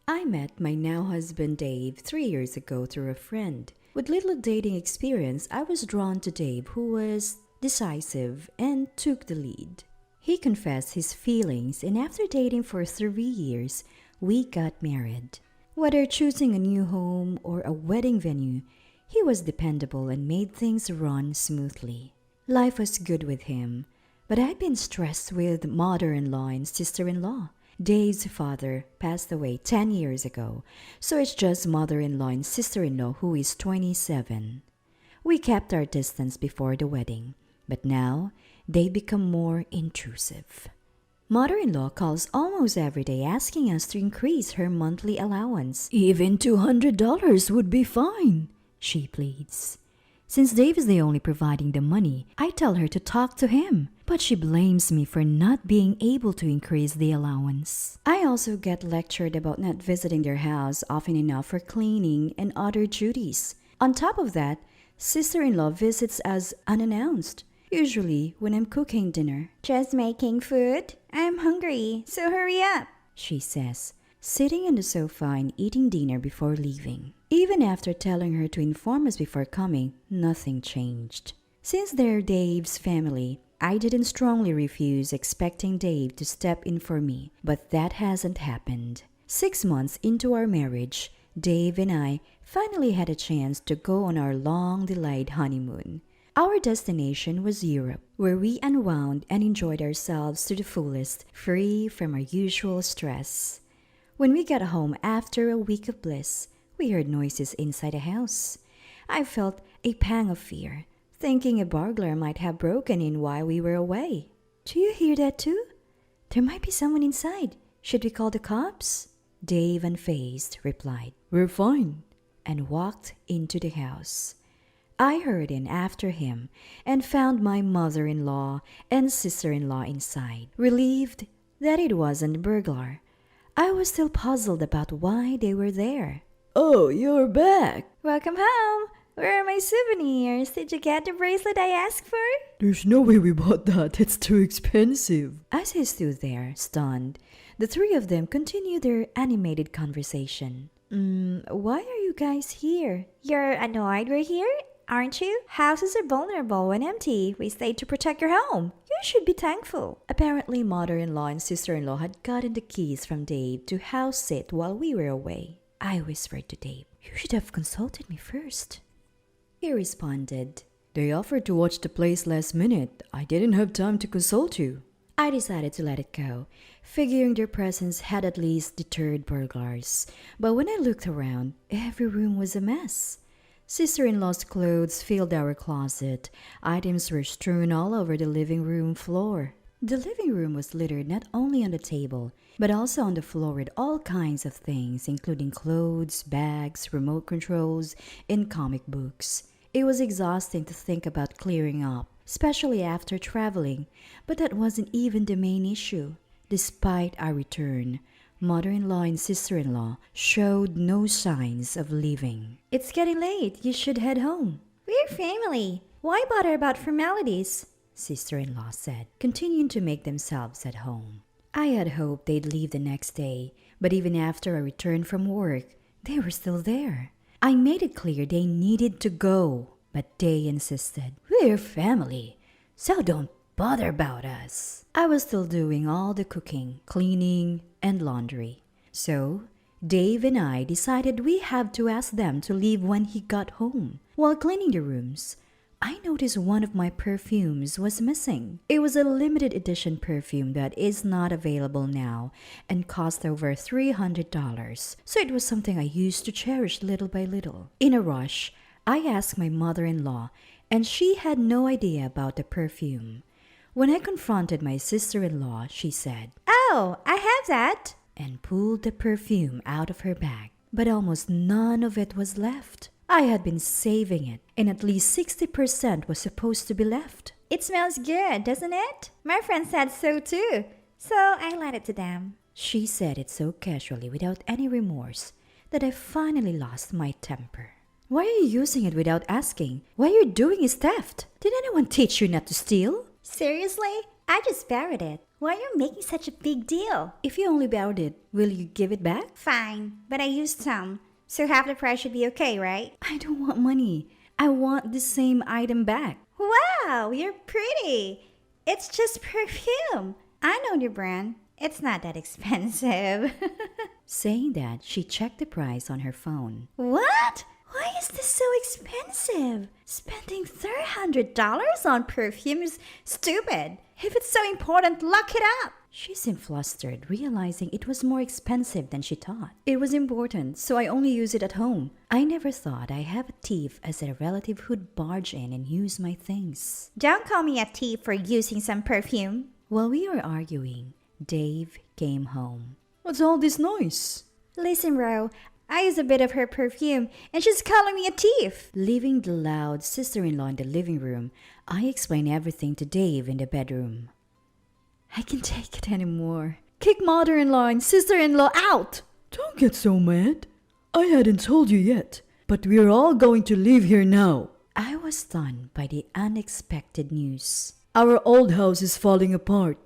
I met my now husband Dave 3 years ago through a friend. With little dating experience, I was drawn to Dave, who was decisive and took the lead. He confessed his feelings, and after dating for 3 years, we got married. Whether choosing a new home or a wedding venue, he was dependable and made things run smoothly. Life was good with him, but I'd been stressed with mother-in-law and sister-in-law. Dave's father passed away 10 years ago, so it's just mother-in-law and sister-in-law who is 27. We kept our distance before the wedding, but now they become more intrusive. Mother-in-law calls almost every day asking us to increase her monthly allowance. "Even $200 would be fine," she pleads. Since Dave is the only providing the money, I tell her to talk to him, but she blames me for not being able to increase the allowance. I also get lectured about not visiting their house often enough for cleaning and other duties. On top of that, sister-in-law visits us unannounced, usually when I'm cooking dinner. "Just making food? I'm hungry, so hurry up," she says, sitting on the sofa and eating dinner before leaving. Even after telling her to inform us before coming, nothing changed. Since they're Dave's family, I didn't strongly refuse expecting Dave to step in for me, but that hasn't happened. 6 months into our marriage, Dave and I finally had a chance to go on our long-delayed honeymoon. Our destination was Europe, where we unwound and enjoyed ourselves to the fullest, free from our usual stress. When we got home after a week of bliss, we heard noises inside the house. I felt a pang of fear, thinking a burglar might have broken in while we were away. "Do you hear that too? There might be someone inside. Should we call the cops?" Dave, unfazed, replied, "We're fine," and walked into the house. I hurried in after him and found my mother-in-law and sister-in-law inside. Relieved that it wasn't a burglar, I was still puzzled about why they were there. "Oh, you're back." "Welcome home. Where are my souvenirs? Did you get the bracelet I asked for?" "There's no way we bought that. It's too expensive." As I stood there, stunned, the three of them continued their animated conversation. Why are you guys here?" "You're annoyed we're here, aren't you? Houses are vulnerable when empty. We stayed to protect your home. You should be thankful." Apparently, mother-in-law and sister-in-law had gotten the keys from Dave to house sit while we were away. I whispered to Dave, "You should have consulted me first." He responded, "They offered to watch the place last minute. I didn't have time to consult you." I decided to let it go, figuring their presence had at least deterred burglars. But when I looked around, every room was a mess. Sister-in-law's clothes filled our closet. Items were strewn all over the living room floor. The living room was littered not only on the table, but also on the floor with all kinds of things, including clothes, bags, remote controls, and comic books. It was exhausting to think about clearing up, especially after traveling, but that wasn't even the main issue. Despite our return, mother-in-law and sister-in-law showed no signs of leaving. It's getting late. You should head home. We're family. Why bother about formalities? Sister-in-law said, continuing to make themselves at home. I had hoped they'd leave the next day, but even after I returned from work, they were still there. I made it clear they needed to go, but they insisted. We're family, so don't bother about us. I was still doing all the cooking, cleaning, and laundry. So, Dave and I decided we have to ask them to leave when he got home. While cleaning the rooms, I noticed one of my perfumes was missing. It was a limited edition perfume that is not available now and cost over $300, so it was something I used to cherish little by little. In a rush, I asked my mother-in-law, and she had no idea about the perfume. When I confronted my sister-in-law, she said, Oh, I have that. And pulled the perfume out of her bag. But almost none of it was left. I had been saving it, and at least 60% was supposed to be left. It smells good, doesn't it? My friend said so too, so I lent it to them. She said it so casually without any remorse that I finally lost my temper. Why are you using it without asking? What you're doing is theft. Did anyone teach you not to steal? Seriously? I just borrowed it. Why are you making such a big deal? If you only borrowed it, will you give it back? Fine, but I used some. So half the price should be okay, right? I don't want money. I want the same item back. Wow, you're pretty. It's just perfume. I know your brand. It's not that expensive. Saying that, she checked the price on her phone. What? Why is this so expensive? Spending $300 on perfume is stupid. If it's so important, lock it up. She seemed flustered, realizing it was more expensive than she thought. It was important, so I only use it at home. I never thought I'd have a thief as a relative who'd barge in and use my things. Don't call me a thief for using some perfume. While we were arguing, Dave came home. What's all this noise? Listen, Ro, I use a bit of her perfume, and she's calling me a thief. Leaving the loud sister-in-law in the living room, I explained everything to Dave in the bedroom. I can't take it anymore. Kick mother-in-law and sister-in-law out! Don't get so mad. I hadn't told you yet, but we're all going to leave here now. I was stunned by the unexpected news. Our old house is falling apart.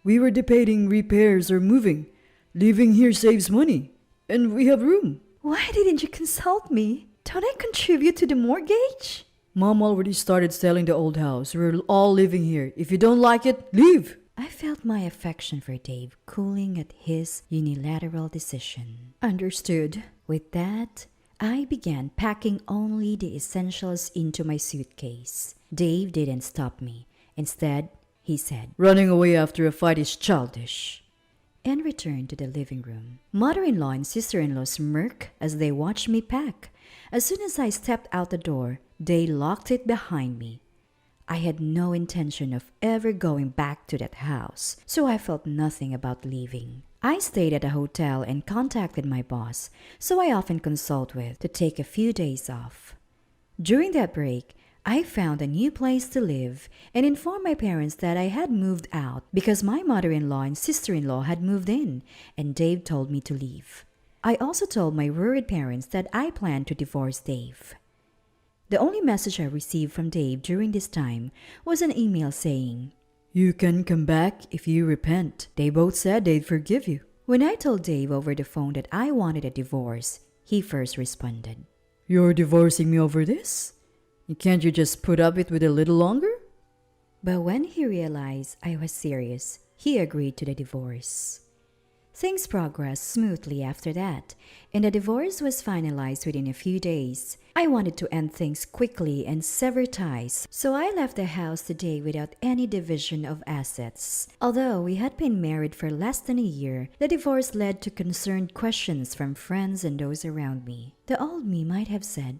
We were debating repairs or moving. Living here saves money, and we have room. Why didn't you consult me? Don't I contribute to the mortgage? Mom already started selling the old house. We're all living here. If you don't like it, leave. I felt my affection for Dave cooling at his unilateral decision. Understood. With that, I began packing only the essentials into my suitcase. Dave didn't stop me. Instead, he said, Running away after a fight is childish. And returned to the living room. Mother-in-law and sister-in-law smirked as they watched me pack. As soon as I stepped out the door, they locked it behind me. I had no intention of ever going back to that house, so I felt nothing about leaving. I stayed at a hotel and contacted my boss, so I often consult with, to take a few days off. During that break, I found a new place to live and informed my parents that I had moved out because my mother-in-law and sister-in-law had moved in, and Dave told me to leave. I also told my worried parents that I planned to divorce Dave. The only message I received from Dave during this time was an email saying, You can come back if you repent. They both said they'd forgive you. When I told Dave over the phone that I wanted a divorce, he first responded, You're divorcing me over this? Can't you just put up with it a little longer? But when he realized I was serious, he agreed to the divorce. Things progressed smoothly after that, and the divorce was finalized within a few days. I wanted to end things quickly and sever ties, so I left the house today without any division of assets. Although we had been married for less than a year, the divorce led to concerned questions from friends and those around me. The old me might have said,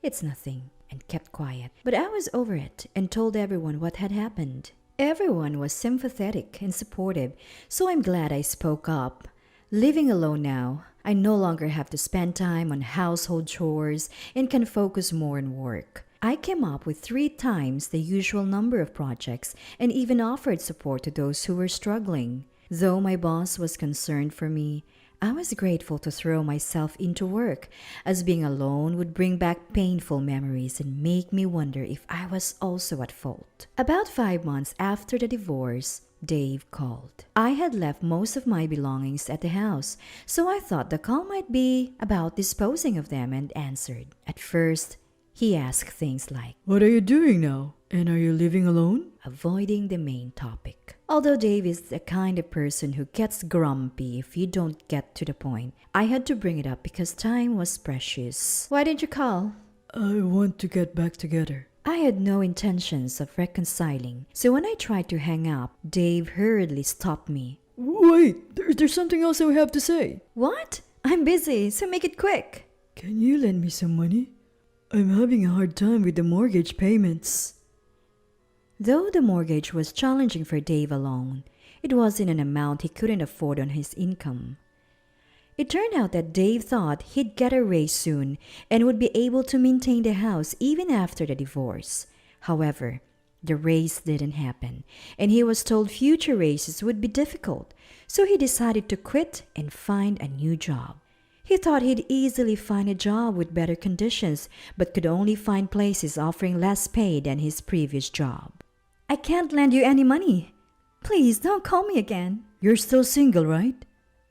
"It's nothing," and kept quiet. But I was over it and told everyone what had happened. Everyone was sympathetic and supportive, so I'm glad I spoke up. Living alone now, I no longer have to spend time on household chores and can focus more on work. I came up with 3 times the usual number of projects and even offered support to those who were struggling. Though my boss was concerned for me, I was grateful to throw myself into work, as being alone would bring back painful memories and make me wonder if I was also at fault. About 5 months after the divorce, Dave called. I had left most of my belongings at the house, so I thought the call might be about disposing of them and answered. At first, he asked things like, What are you doing now? And are you living alone? avoiding the main topic. Although Dave is the kind of person who gets grumpy if you don't get to the point, I had to bring it up because time was precious. Why did you call? I want to get back together. I had no intentions of reconciling, so when I tried to hang up, Dave hurriedly stopped me. Wait, there's something else I have to say. What? I'm busy, so make it quick. Can you lend me some money? I'm having a hard time with the mortgage payments. Though the mortgage was challenging for Dave alone, it wasn't an amount he couldn't afford on his income. It turned out that Dave thought he'd get a raise soon and would be able to maintain the house even after the divorce. However, the raise didn't happen, and he was told future raises would be difficult, so he decided to quit and find a new job. He thought he'd easily find a job with better conditions, but could only find places offering less pay than his previous job. I can't lend you any money. Please don't call me again. You're still single, right?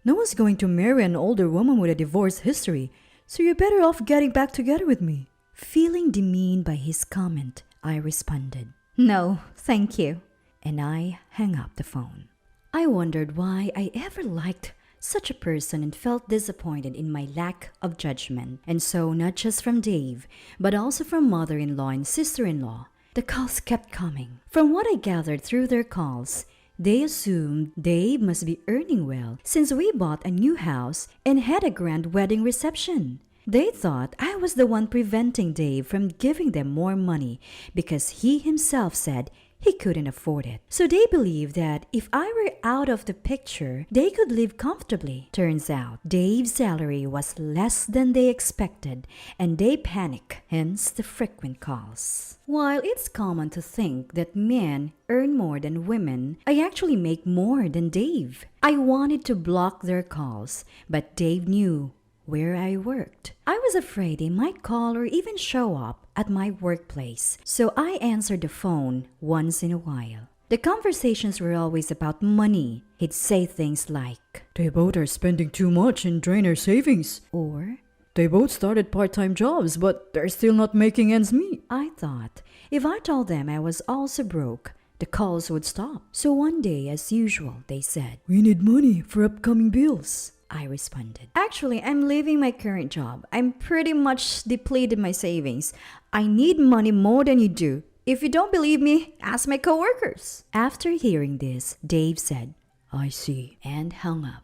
No one's going to marry an older woman with a divorce history, so you're better off getting back together with me. Feeling demeaned by his comment, I responded, No, thank you. and I hung up the phone. I wondered why I ever liked such a person and felt disappointed in my lack of judgment. And so, not just from Dave, but also from mother-in-law and sister-in-law, the calls kept coming. From what I gathered through their calls, they assumed Dave must be earning well since we bought a new house and had a grand wedding reception. They thought I was the one preventing Dave from giving them more money because he himself said he couldn't afford it. So they believed that if I were out of the picture, they could live comfortably. Turns out, Dave's salary was less than they expected, and they panicked, hence the frequent calls. While it's common to think that men earn more than women, I actually make more than Dave. I wanted to block their calls, but Dave knew where I worked. I was afraid they might call or even show up at my workplace, so I answered the phone once in a while. The conversations were always about money. He'd say things like, They both are spending too much and drain our savings. or They both started part-time jobs, but they're still not making ends meet. I thought if I told them I was also broke, the calls would stop. So one day, as usual, they said, We need money for upcoming bills. I responded, Actually, I'm leaving my current job. I'm pretty much depleted my savings. I need money more than you do. If you don't believe me, ask my coworkers. After hearing this, Dave said, I see. and hung up.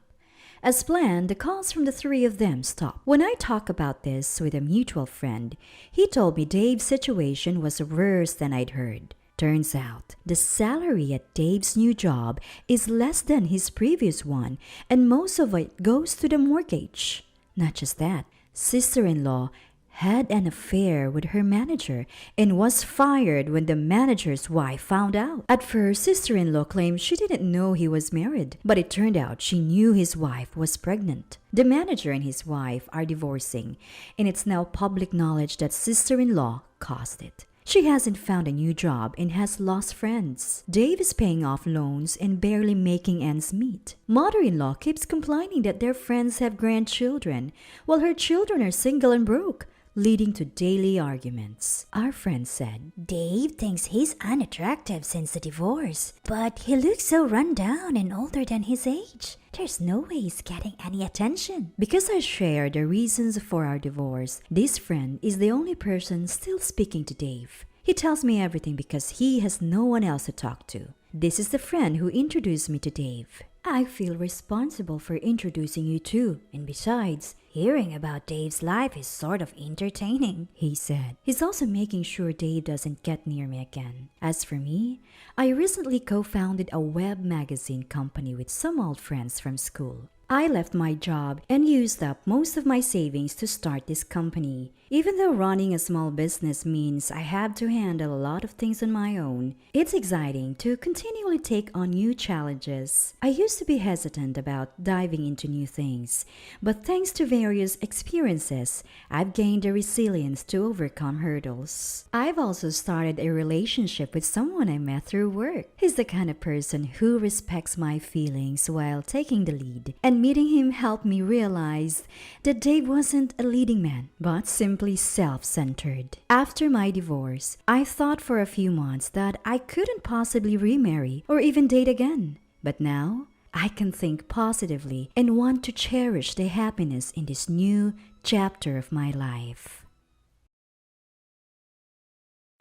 As planned, the calls from the 3 of them stopped. When I talked about this with a mutual friend, he told me Dave's situation was worse than I'd heard. Turns out, the salary at Dave's new job is less than his previous one, and most of it goes to the mortgage. Not just that, sister-in-law had an affair with her manager and was fired when the manager's wife found out. At first, sister-in-law claimed she didn't know he was married, but it turned out she knew his wife was pregnant. The manager and his wife are divorcing, and it's now public knowledge that sister-in-law caused it. She hasn't found a new job and has lost friends. Dave is paying off loans and barely making ends meet. Mother-in-law keeps complaining that their friends have grandchildren, while her children are single and broke, leading to daily arguments. Our friend said, Dave thinks he's unattractive since the divorce, but he looks so run down and older than his age. There's no way he's getting any attention. Because I share the reasons for our divorce, this friend is the only person still speaking to Dave. He tells me everything because he has no one else to talk to. This is the friend who introduced me to Dave. I feel responsible for introducing you too, and besides, hearing about Dave's life is sort of entertaining, he said. He's also making sure Dave doesn't get near me again. As for me, I recently co-founded a web magazine company with some old friends from school. I left my job and used up most of my savings to start this company. Even though running a small business means I have to handle a lot of things on my own, it's exciting to continually take on new challenges. I used to be hesitant about diving into new things, but thanks to various experiences, I've gained the resilience to overcome hurdles. I've also started a relationship with someone I met through work. He's the kind of person who respects my feelings while taking the lead, and meeting him helped me realize that Dave wasn't a leading man, but simply self-centered. After my divorce, I thought for a few months that I couldn't possibly remarry or even date again. But now, I can think positively and want to cherish the happiness in this new chapter of my life.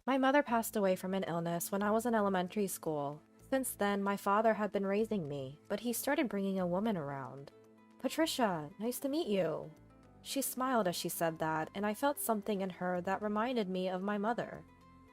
My mother passed away from an illness when I was in elementary school. Since then, my father had been raising me, but he started bringing a woman around. "Patricia, nice to meet you." She smiled as she said that, and I felt something in her that reminded me of my mother.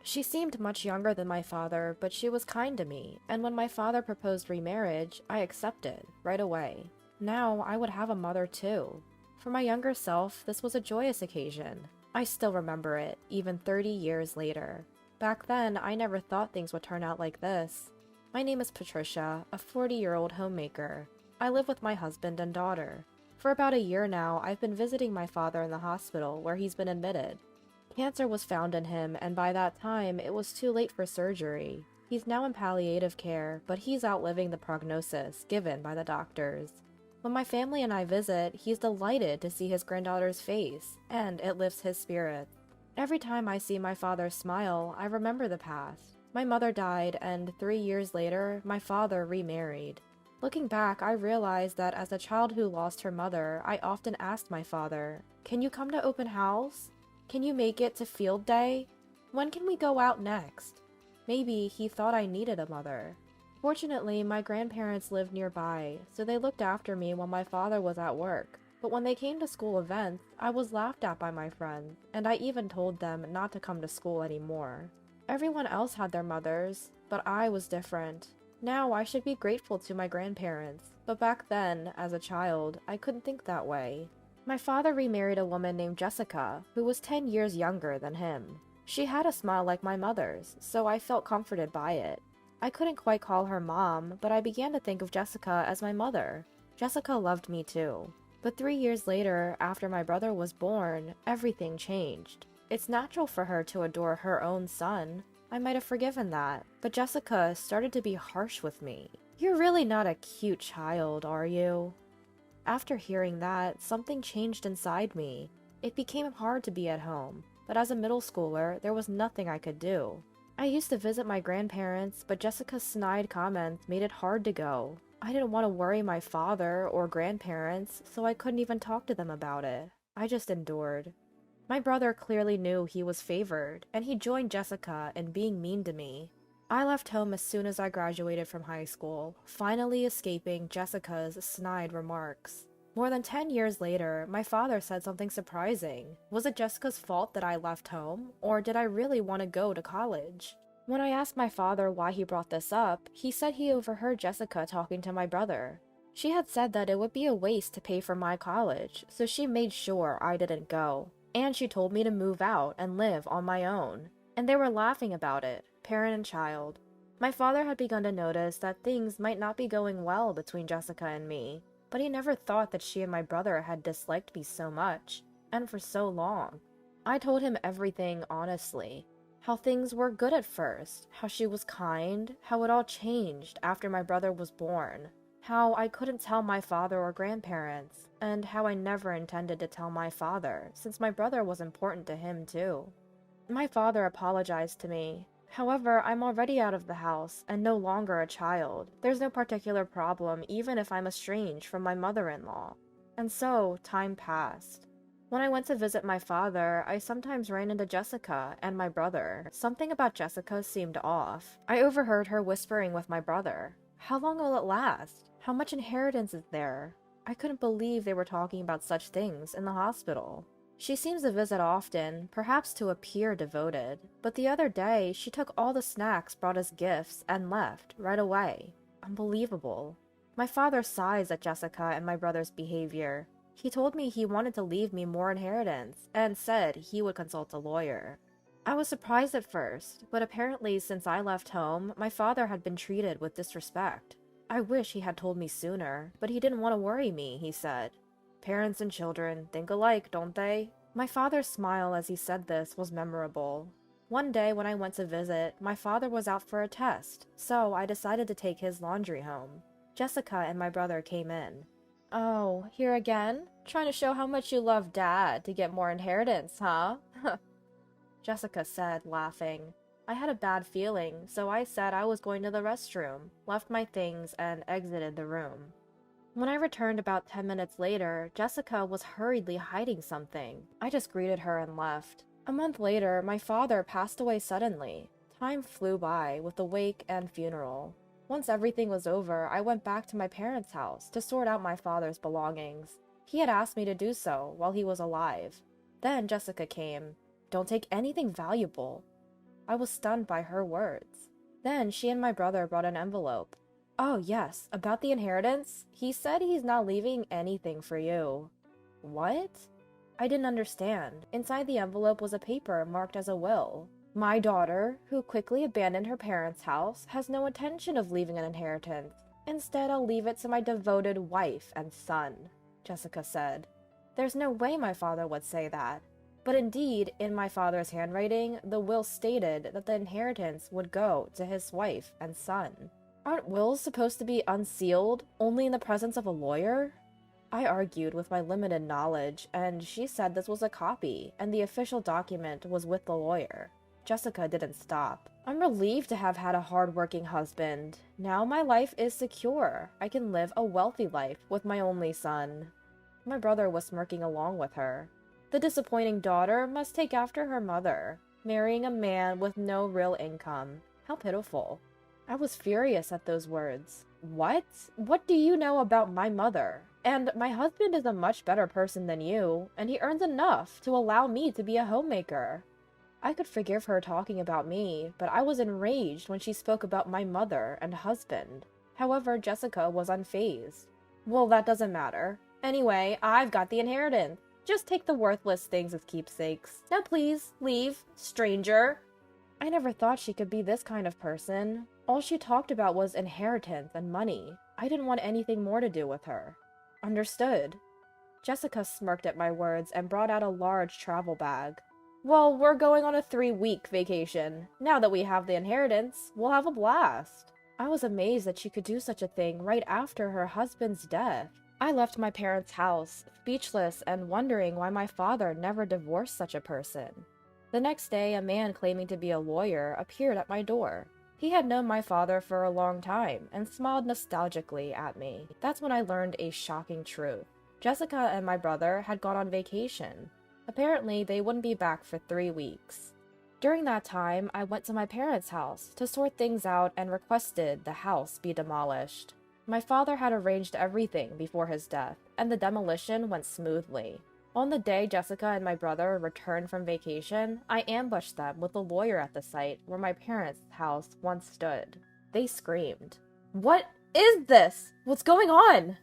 She seemed much younger than my father, but she was kind to me, and when my father proposed remarriage, I accepted, right away. Now I would have a mother too. For my younger self, this was a joyous occasion. I still remember it, even 30 years later. Back then, I never thought things would turn out like this. My name is Patricia, a 40-year-old homemaker. I live with my husband and daughter. For about a year now, I've been visiting my father in the hospital where he's been admitted. Cancer was found in him, and by that time, it was too late for surgery. He's now in palliative care, but he's outliving the prognosis given by the doctors. When my family and I visit, he's delighted to see his granddaughter's face, and it lifts his spirits. Every time I see my father smile, I remember the past. My mother died, and 3 years later, my father remarried. Looking back, I realized that as a child who lost her mother, I often asked my father, "Can you come to open house? Can you make it to field day? When can we go out next?" Maybe he thought I needed a mother. Fortunately, my grandparents lived nearby, so they looked after me when my father was at work. But when they came to school events, I was laughed at by my friends, and I even told them not to come to school anymore. Everyone else had their mothers, but I was different. Now I should be grateful to my grandparents, but back then, as a child, I couldn't think that way. My father remarried a woman named Jessica, who was 10 years younger than him. She had a smile like my mother's, so I felt comforted by it. I couldn't quite call her mom, but I began to think of Jessica as my mother. Jessica loved me too. But 3 years later, after my brother was born, everything changed. It's natural for her to adore her own son. I might have forgiven that, but Jessica started to be harsh with me. "You're really not a cute child, are you?" After hearing that, something changed inside me. It became hard to be at home, but as a middle schooler, there was nothing I could do. I used to visit my grandparents, but Jessica's snide comments made it hard to go. I didn't want to worry my father or grandparents, so I couldn't even talk to them about it. I just endured. My brother clearly knew he was favored, and he joined Jessica in being mean to me. I left home as soon as I graduated from high school, finally escaping Jessica's snide remarks. More than 10 years later, my father said something surprising. Was it Jessica's fault that I left home, or did I really want to go to college? When I asked my father why he brought this up, he said he overheard Jessica talking to my brother. She had said that it would be a waste to pay for my college, so she made sure I didn't go. And she told me to move out and live on my own. And they were laughing about it, parent and child. My father had begun to notice that things might not be going well between Jessica and me, but he never thought that she and my brother had disliked me so much, and for so long. I told him everything honestly. How things were good at first, how she was kind, how it all changed after my brother was born, how I couldn't tell my father or grandparents, and how I never intended to tell my father, since my brother was important to him too. My father apologized to me. However, I'm already out of the house and no longer a child. There's no particular problem even if I'm estranged from my mother-in-law. And so, time passed. When I went to visit my father, I sometimes ran into Jessica and my brother. Something about Jessica seemed off. I overheard her whispering with my brother. How long will it last? How much inheritance is there? I couldn't believe they were talking about such things in the hospital. She seems to visit often, perhaps to appear devoted, but the other day she took all the snacks brought as gifts and left right away. Unbelievable. My father sighs at Jessica and my brother's behavior. He told me he wanted to leave me more inheritance and said he would consult a lawyer. I was surprised at first, but apparently since I left home, my father had been treated with disrespect. I wish he had told me sooner, but he didn't want to worry me, he said. Parents and children think alike, don't they? My father's smile as he said this was memorable. One day when I went to visit, my father was out for a test, so I decided to take his laundry home. Jessica and my brother came in. Oh, here again? Trying to show how much you love Dad to get more inheritance, huh? Jessica said, laughing. I had a bad feeling, so I said I was going to the restroom, left my things, and exited the room. When I returned about 10 minutes later, Jessica was hurriedly hiding something. I just greeted her and left. A month later, my father passed away suddenly. Time flew by with the wake and funeral. Once everything was over, I went back to my parents' house to sort out my father's belongings. He had asked me to do so while he was alive. Then Jessica came. Don't take anything valuable. I was stunned by her words. Then she and my brother brought an envelope. Oh yes, about the inheritance? He said he's not leaving anything for you. What? I didn't understand. Inside the envelope was a paper marked as a will. My daughter, who quickly abandoned her parents' house, has no intention of leaving an inheritance. Instead, I'll leave it to my devoted wife and son, Jessica said. There's no way my father would say that. But indeed, in my father's handwriting, the will stated that the inheritance would go to his wife and son. Aren't wills supposed to be unsealed, only in the presence of a lawyer? I argued with my limited knowledge, and she said this was a copy, and the official document was with the lawyer. Jessica didn't stop. I'm relieved to have had a hard-working husband. Now my life is secure. I can live a wealthy life with my only son. My brother was smirking along with her. The disappointing daughter must take after her mother, marrying a man with no real income. How pitiful. I was furious at those words. What? What do you know about my mother? And my husband is a much better person than you, and he earns enough to allow me to be a homemaker. I could forgive her talking about me, but I was enraged when she spoke about my mother and husband. However, Jessica was unfazed. Well, that doesn't matter. Anyway, I've got the inheritance. Just take the worthless things as keepsakes. Now please, leave, stranger. I never thought she could be this kind of person. All she talked about was inheritance and money. I didn't want anything more to do with her. Understood. Jessica smirked at my words and brought out a large travel bag. Well, we're going on a 3-week vacation. Now that we have the inheritance, we'll have a blast. I was amazed that she could do such a thing right after her husband's death. I left my parents' house, speechless and wondering why my father never divorced such a person. The next day, a man claiming to be a lawyer appeared at my door. He had known my father for a long time and smiled nostalgically at me. That's when I learned a shocking truth. Jessica and my brother had gone on vacation. Apparently, they wouldn't be back for 3 weeks. During that time, I went to my parents' house to sort things out and requested the house be demolished. My father had arranged everything before his death, and the demolition went smoothly. On the day Jessica and my brother returned from vacation, I ambushed them with a lawyer at the site where my parents' house once stood. They screamed. What is this? What's going on?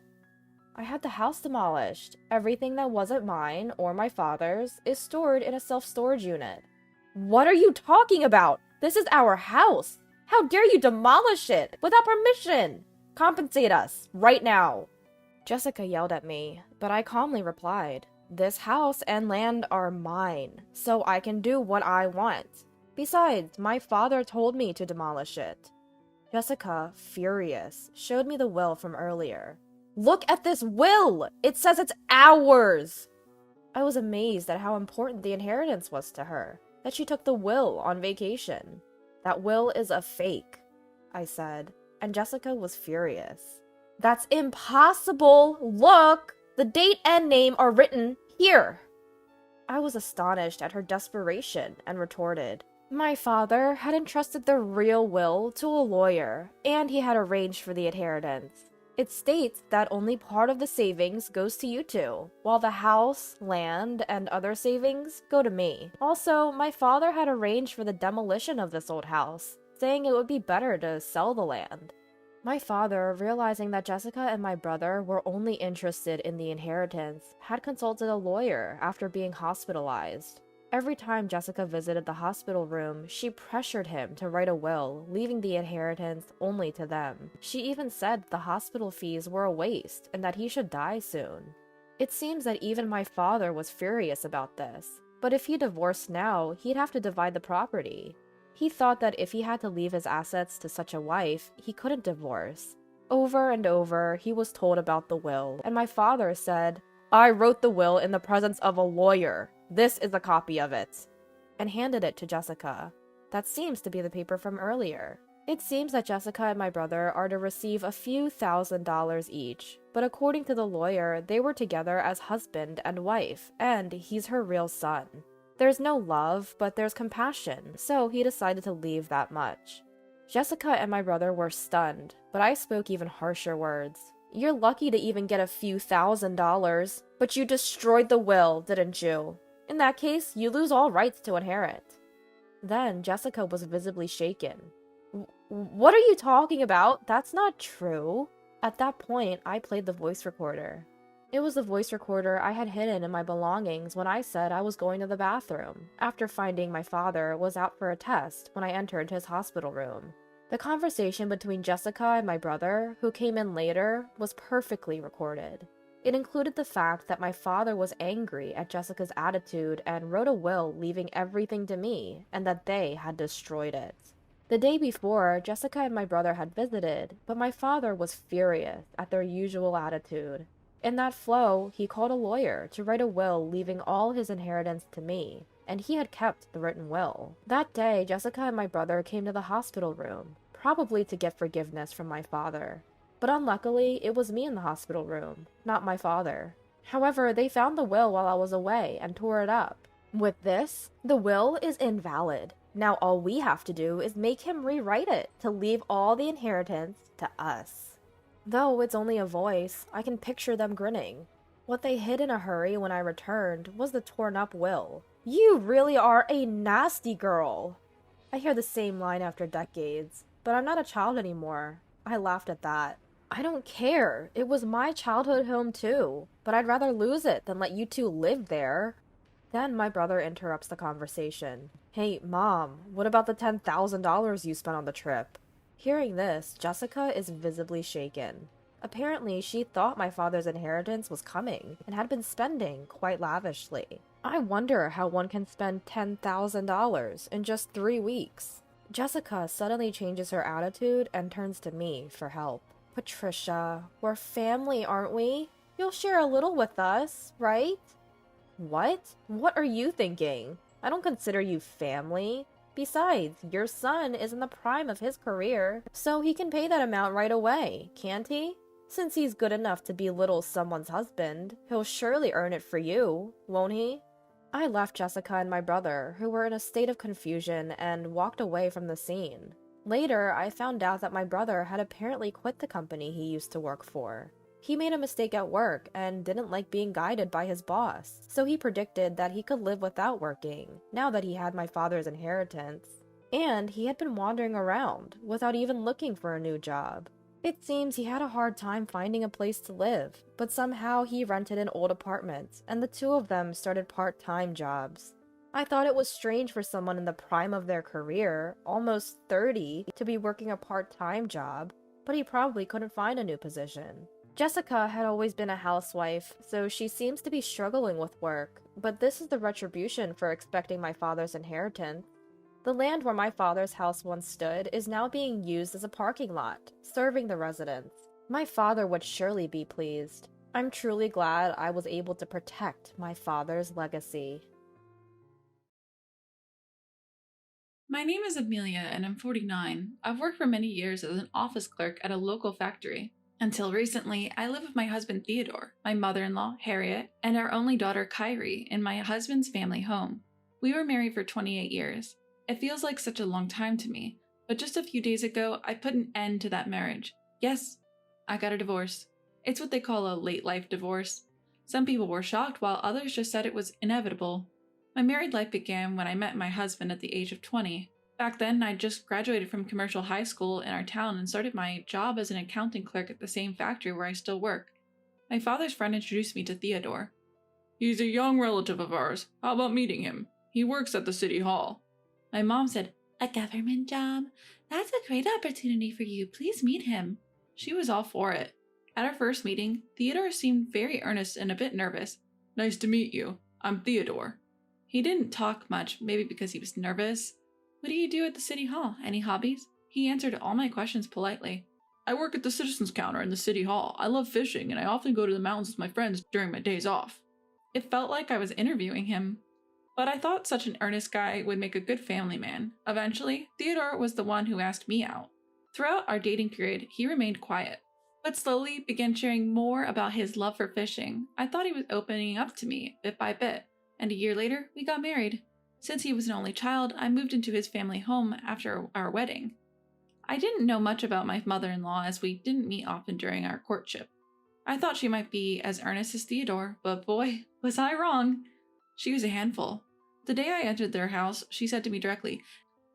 I had the house demolished. Everything that wasn't mine or my father's is stored in a self-storage unit. What are you talking about? This is our house. How dare you demolish it without permission? Compensate us right now. Jessica yelled at me, but I calmly replied, this house and land are mine, so I can do what I want. Besides, my father told me to demolish it. Jessica, furious, showed me the will from earlier. Look at this will! It says it's ours! I was amazed at how important the inheritance was to her, that she took the will on vacation. That will is a fake, I said, and Jessica was furious. That's impossible! Look! The date and name are written here! I was astonished at her desperation and retorted, "My father had entrusted the real will to a lawyer, and he had arranged for the inheritance. It states that only part of the savings goes to you two, while the house, land, and other savings go to me. Also, my father had arranged for the demolition of this old house, saying it would be better to sell the land." My father, realizing that Jessica and my brother were only interested in the inheritance, had consulted a lawyer after being hospitalized. Every time Jessica visited the hospital room, she pressured him to write a will, leaving the inheritance only to them. She even said the hospital fees were a waste and that he should die soon. It seems that even my father was furious about this, but if he divorced now, he'd have to divide the property. He thought that if he had to leave his assets to such a wife, he couldn't divorce. Over and over, he was told about the will, and my father said, "I wrote the will in the presence of a lawyer. This is a copy of it," and handed it to Jessica. That seems to be the paper from earlier. It seems that Jessica and my brother are to receive a few $1,000s each, but according to the lawyer, they were together as husband and wife, and he's her real son. There's no love, but there's compassion, so he decided to leave that much. Jessica and my brother were stunned, but I spoke even harsher words. "You're lucky to even get a few $1,000s, but you destroyed the will, didn't you? In that case, you lose all rights to inherit." Then Jessica was visibly shaken. "What are you talking about? That's not true." At that point, I played the voice recorder. It was the voice recorder I had hidden in my belongings when I said I was going to the bathroom, after finding my father was out for a test when I entered his hospital room. The conversation between Jessica and my brother, who came in later, was perfectly recorded. It included the fact that my father was angry at Jessica's attitude and wrote a will leaving everything to me, and that they had destroyed it. The day before, Jessica and my brother had visited, but my father was furious at their usual attitude. In that flow, he called a lawyer to write a will leaving all his inheritance to me, and he had kept the written will. That day, Jessica and my brother came to the hospital room, probably to get forgiveness from my father. But unluckily, it was me in the hospital room, not my father. However, they found the will while I was away and tore it up. With this, the will is invalid. Now all we have to do is make him rewrite it to leave all the inheritance to us. Though it's only a voice, I can picture them grinning. What they hid in a hurry when I returned was the torn up will. "You really are a nasty girl." I hear the same line after decades, but I'm not a child anymore. I laughed at that. "I don't care. It was my childhood home too, but I'd rather lose it than let you two live there." Then my brother interrupts the conversation. "Hey, Mom, what about the $10,000 you spent on the trip?" Hearing this, Jessica is visibly shaken. Apparently, she thought my father's inheritance was coming and had been spending quite lavishly. I wonder how one can spend $10,000 in just 3 weeks. Jessica suddenly changes her attitude and turns to me for help. "Patricia, we're family, aren't we? You'll share a little with us, right?" "What? What are you thinking? I don't consider you family. Besides, your son is in the prime of his career, so he can pay that amount right away, can't he? Since he's good enough to belittle someone's husband, he'll surely earn it for you, won't he?" I left Jessica and my brother, who were in a state of confusion, and walked away from the scene. Later, I found out that my brother had apparently quit the company he used to work for. He made a mistake at work and didn't like being guided by his boss, so he predicted that he could live without working, now that he had my father's inheritance. And he had been wandering around, without even looking for a new job. It seems he had a hard time finding a place to live, but somehow he rented an old apartment, and the two of them started part-time jobs. I thought it was strange for someone in the prime of their career, almost 30, to be working a part-time job, but he probably couldn't find a new position. Jessica had always been a housewife, so she seems to be struggling with work, but this is the retribution for expecting my father's inheritance. The land where my father's house once stood is now being used as a parking lot, serving the residents. My father would surely be pleased. I'm truly glad I was able to protect my father's legacy. My name is Amelia and I'm 49. I've worked for many years as an office clerk at a local factory. Until recently, I live with my husband Theodore, my mother-in-law Harriet, and our only daughter Kyrie in my husband's family home. We were married for 28 years. It feels like such a long time to me, but just a few days ago, I put an end to that marriage. Yes, I got a divorce. It's what they call a late-life divorce. Some people were shocked, while others just said it was inevitable. My married life began when I met my husband at the age of 20. Back then, I just graduated from commercial high school in our town and started my job as an accounting clerk at the same factory where I still work. My father's friend introduced me to Theodore. "He's a young relative of ours. How about meeting him? He works at the city hall." My mom said, "A government job? That's a great opportunity for you. Please meet him." She was all for it. At our first meeting, Theodore seemed very earnest and a bit nervous. "Nice to meet you. I'm Theodore." He didn't talk much, maybe because he was nervous. "What do you do at the city hall? Any hobbies?" He answered all my questions politely. "I work at the citizens counter in the city hall. I love fishing, and I often go to the mountains with my friends during my days off." It felt like I was interviewing him. But I thought such an earnest guy would make a good family man. Eventually, Theodore was the one who asked me out. Throughout our dating period, he remained quiet, but slowly began sharing more about his love for fishing. I thought he was opening up to me bit by bit, and a year later, we got married. Since he was an only child, I moved into his family home after our wedding. I didn't know much about my mother-in-law as we didn't meet often during our courtship. I thought she might be as earnest as Theodore, but boy, was I wrong. She was a handful. The day I entered their house, she said to me directly,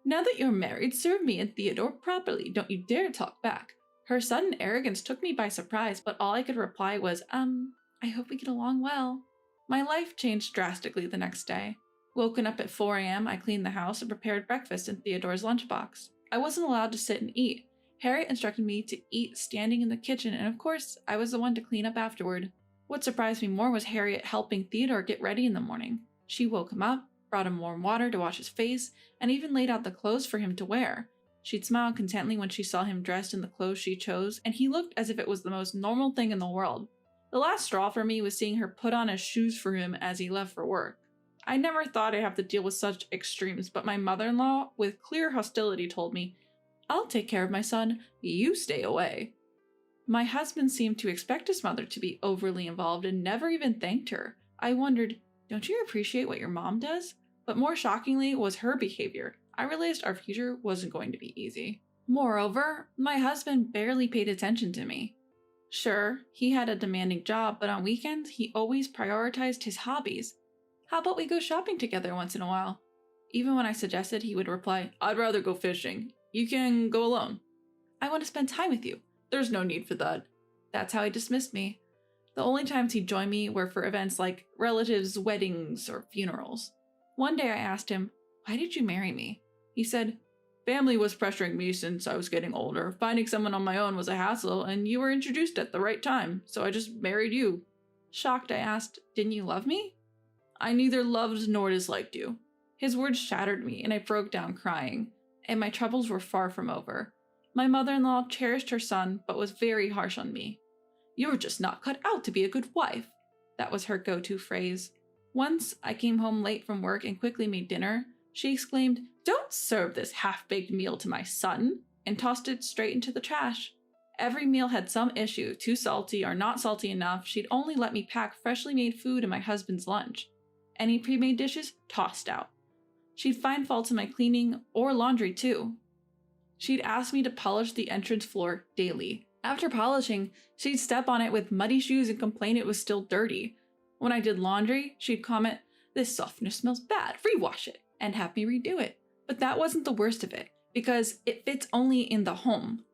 "Now that you're married, serve me and Theodore properly. Don't you dare talk back." Her sudden arrogance took me by surprise, but all I could reply was, I hope we get along well." My life changed drastically the next day. Woken up at 4 a.m., I cleaned the house and prepared breakfast in Theodore's lunchbox. I wasn't allowed to sit and eat. Harriet instructed me to eat standing in the kitchen, and of course, I was the one to clean up afterward. What surprised me more was Harriet helping Theodore get ready in the morning. She woke him up, brought him warm water to wash his face, and even laid out the clothes for him to wear. She'd smile contently when she saw him dressed in the clothes she chose, and he looked as if it was the most normal thing in the world. The last straw for me was seeing her put on his shoes for him as he left for work. I never thought I'd have to deal with such extremes, but my mother-in-law, with clear hostility, told me, "I'll take care of my son, you stay away." My husband seemed to expect his mother to be overly involved and never even thanked her. I wondered, don't you appreciate what your mom does? But more shockingly was her behavior. I realized our future wasn't going to be easy. Moreover, my husband barely paid attention to me. Sure, he had a demanding job, but on weekends, he always prioritized his hobbies. "How about we go shopping together once in a while?" Even when I suggested, he would reply, "I'd rather go fishing. You can go alone." "I want to spend time with you." "There's no need for that." That's how he dismissed me. The only times he'd join me were for events like relatives' weddings or funerals. One day I asked him, "Why did you marry me?" He said, "Family was pressuring me since I was getting older. Finding someone on my own was a hassle, and you were introduced at the right time, so I just married you." Shocked, I asked, "Didn't you love me?" "I neither loved nor disliked you." His words shattered me, and I broke down crying, and my troubles were far from over. My mother-in-law cherished her son, but was very harsh on me. "You're just not cut out to be a good wife." That was her go-to phrase. Once I came home late from work and quickly made dinner. She exclaimed, "Don't serve this half-baked meal to my son," and tossed it straight into the trash. Every meal had some issue, too salty or not salty enough. She'd only let me pack freshly made food in my husband's lunch. Any pre-made dishes, tossed out. She'd find faults in my cleaning or laundry too. She'd ask me to polish the entrance floor daily. After polishing, she'd step on it with muddy shoes and complain it was still dirty. When I did laundry, she'd comment, "This softener smells bad, rewash it," and have me redo it. But that wasn't the worst of it, because it fits only in the home.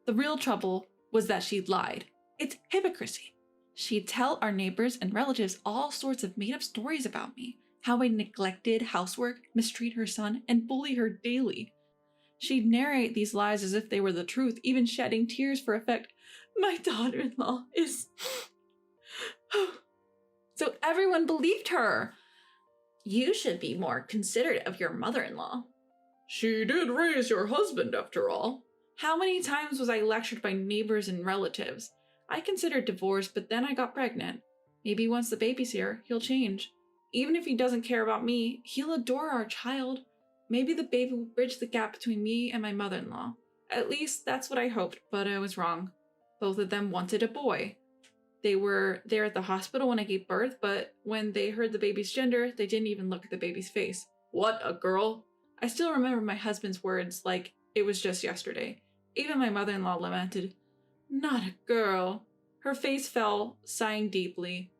The real trouble was that she'd lied. It's hypocrisy. She'd tell our neighbors and relatives all sorts of made-up stories about me, how I neglected housework, mistreat her son, and bully her daily. She'd narrate these lies as if they were the truth, even shedding tears for effect. "My daughter-in-law is..." So everyone believed her. "You should be more considerate of your mother-in-law." "She did raise your husband, after all." How many times was I lectured by neighbors and relatives? I considered divorce, but then I got pregnant. Maybe once the baby's here, he'll change. Even if he doesn't care about me, he'll adore our child. Maybe the baby will bridge the gap between me and my mother-in-law. At least that's what I hoped, but I was wrong. Both of them wanted a boy. They were there at the hospital when I gave birth, but when they heard the baby's gender, they didn't even look at the baby's face. What, a girl? I still remember my husband's words like it was just yesterday. Even my mother-in-law lamented, "Not a girl." Her face fell, sighing deeply.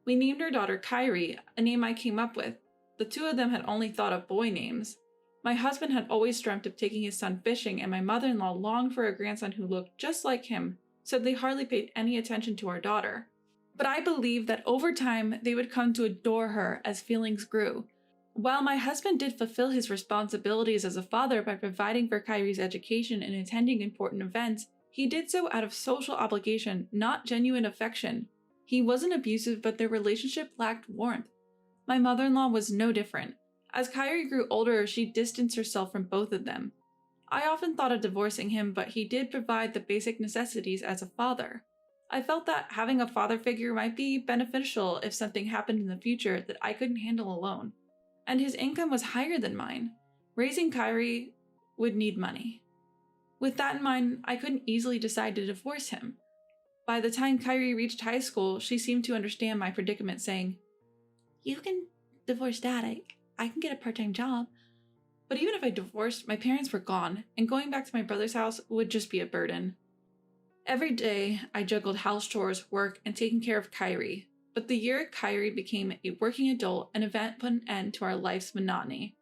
We named our daughter Kyrie, a name I came up with. The two of them had only thought of boy names. My husband had always dreamt of taking his son fishing, and my mother-in-law longed for a grandson who looked just like him, so they hardly paid any attention to our daughter. But I believed that over time they would come to adore her as feelings grew. While my husband did fulfill his responsibilities as a father by providing for Kyrie's education and attending important events, he did so out of social obligation, not genuine affection. He wasn't abusive, but their relationship lacked warmth. My mother-in-law was no different. As Kyrie grew older, she distanced herself from both of them. I often thought of divorcing him, but he did provide the basic necessities as a father. I felt that having a father figure might be beneficial if something happened in the future that I couldn't handle alone. And his income was higher than mine. Raising Kyrie would need money. With that in mind, I couldn't easily decide to divorce him. By the time Kyrie reached high school, she seemed to understand my predicament, saying, "You can divorce Dad. I can get a part-time job." But even if I divorced, my parents were gone, and going back to my brother's house would just be a burden. Every day, I juggled house chores, work, and taking care of Kyrie. But the year Kyrie became a working adult, an event put an end to our life's monotony.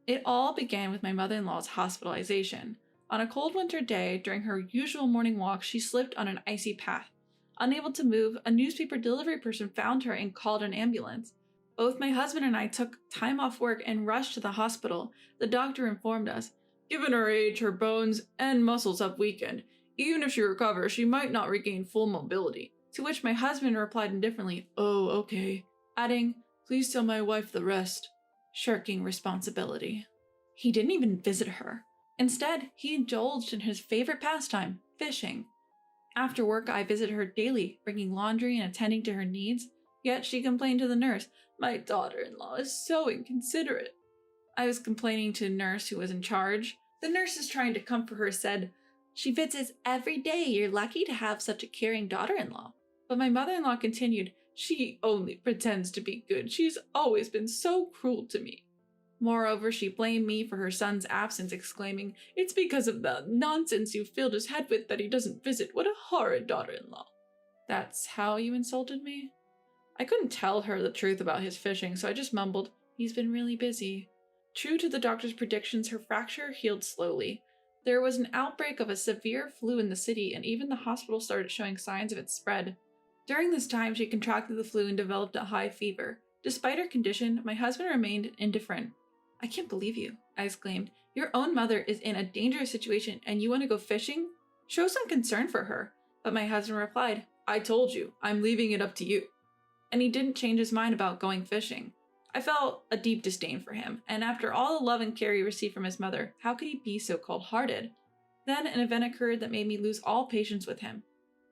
It all began with my mother-in-law's hospitalization. On a cold winter day, during her usual morning walk, she slipped on an icy path. Unable to move, a newspaper delivery person found her and called an ambulance. Both my husband and I took time off work and rushed to the hospital. The doctor informed us, "Given her age, her bones and muscles have weakened. Even if she recovers, she might not regain full mobility." To which my husband replied indifferently, "Oh, okay," adding, "Please tell my wife the rest," shirking responsibility. He didn't even visit her. Instead, he indulged in his favorite pastime, fishing. After work, I visited her daily, bringing laundry and attending to her needs. Yet she complained to the nurse, "My daughter-in-law is so inconsiderate." I was complaining to the nurse who was in charge. The nurses trying to comfort her said, "She visits every day. You're lucky to have such a caring daughter-in-law." But my mother-in-law continued, "She only pretends to be good. She's always been so cruel to me." Moreover, she blamed me for her son's absence, exclaiming, "It's because of the nonsense you filled his head with that he doesn't visit. What a horrid daughter-in-law." "That's how you insulted me?" I couldn't tell her the truth about his fishing, so I just mumbled, "He's been really busy." True to the doctor's predictions, her fracture healed slowly. There was an outbreak of a severe flu in the city, and even the hospital started showing signs of its spread. During this time, she contracted the flu and developed a high fever. Despite her condition, my husband remained indifferent. "I can't believe you," I exclaimed. "Your own mother is in a dangerous situation and you want to go fishing? Show some concern for her." But my husband replied, "I told you, I'm leaving it up to you." And he didn't change his mind about going fishing. I felt a deep disdain for him, and after all the love and care he received from his mother, how could he be so cold-hearted? Then an event occurred that made me lose all patience with him.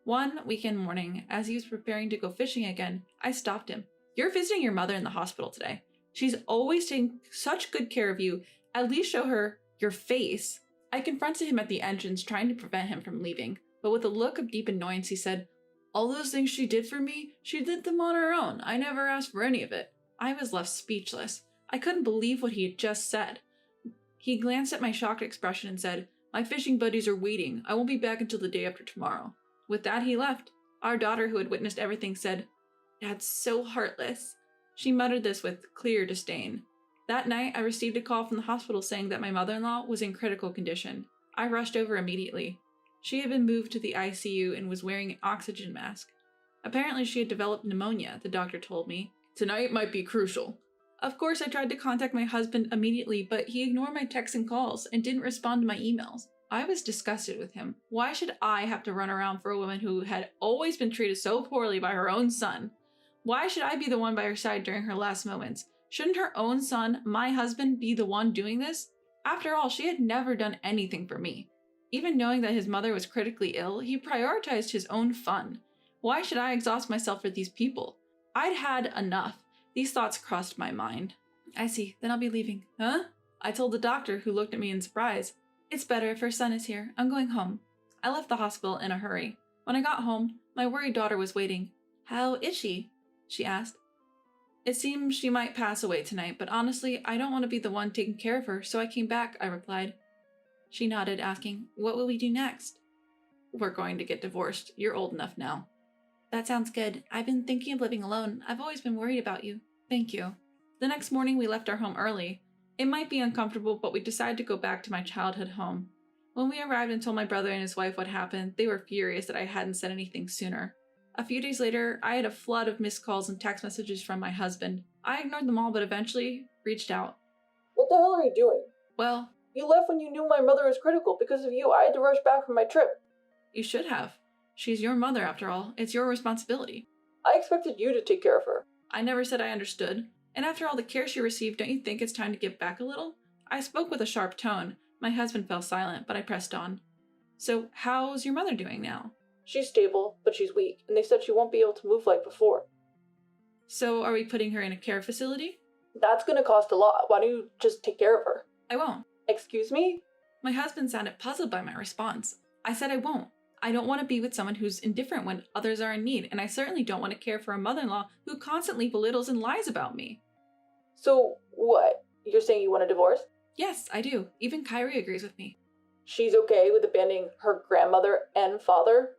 One weekend morning, as he was preparing to go fishing again, I stopped him. "You're visiting your mother in the hospital today. She's always taking such good care of you. At least show her your face." I confronted him at the entrance, trying to prevent him from leaving, but with a look of deep annoyance, he said, "All those things she did for me, she did them on her own. I never asked for any of it." I was left speechless. I couldn't believe what he had just said. He glanced at my shocked expression and said, "My fishing buddies are waiting. I won't be back until the day after tomorrow." With that, he left. Our daughter, who had witnessed everything, said, "Dad's so heartless." She muttered this with clear disdain. That night, I received a call from the hospital saying that my mother-in-law was in critical condition. I rushed over immediately. She had been moved to the ICU and was wearing an oxygen mask. Apparently, she had developed pneumonia, the doctor told me. "Tonight might be crucial." Of course, I tried to contact my husband immediately, but he ignored my texts and calls and didn't respond to my emails. I was disgusted with him. Why should I have to run around for a woman who had always been treated so poorly by her own son? Why should I be the one by her side during her last moments? Shouldn't her own son, my husband, be the one doing this? After all, she had never done anything for me. Even knowing that his mother was critically ill, he prioritized his own fun. Why should I exhaust myself for these people? I'd had enough. These thoughts crossed my mind. "I see, then I'll be leaving." "Huh?" I told the doctor, who looked at me in surprise. "It's better if her son is here. I'm going home." I left the hospital in a hurry. When I got home, my worried daughter was waiting. "How is she?" she asked. "It seems she might pass away tonight, but honestly, I don't want to be the one taking care of her, so I came back," I replied. She nodded, asking, "What will we do next?" "We're going to get divorced. You're old enough now." "That sounds good. I've been thinking of living alone. I've always been worried about you." "Thank you." The next morning, we left our home early. It might be uncomfortable, but we decided to go back to my childhood home. When we arrived and told my brother and his wife what happened, they were furious that I hadn't said anything sooner. A few days later, I had a flood of missed calls and text messages from my husband. I ignored them all, but eventually reached out. "What the hell are you doing? "Well, You left when you knew my mother was critical. Because of you, I had to rush back from my trip. you should have. She's your mother, after all. It's your responsibility." I expected you to take care of her." "I never said I understood. And after all the care she received, don't you think it's time to give back a little?" I spoke with a sharp tone. My husband fell silent, but I pressed on. "So, how's your mother doing now?" "She's stable, but she's weak, and they said she won't be able to move like before." "So, are we putting her in a care facility?" "That's gonna cost a lot. Why don't you just take care of her?" "I won't." "Excuse me?" My husband sounded puzzled by my response. I said I won't. I don't want to be with someone who's indifferent when others are in need, and I certainly don't want to care for a mother-in-law who constantly belittles and lies about me. "So, what? You're saying you want a divorce?" "Yes, I do. Even Kyrie agrees with me." "She's okay with abandoning her grandmother and father?"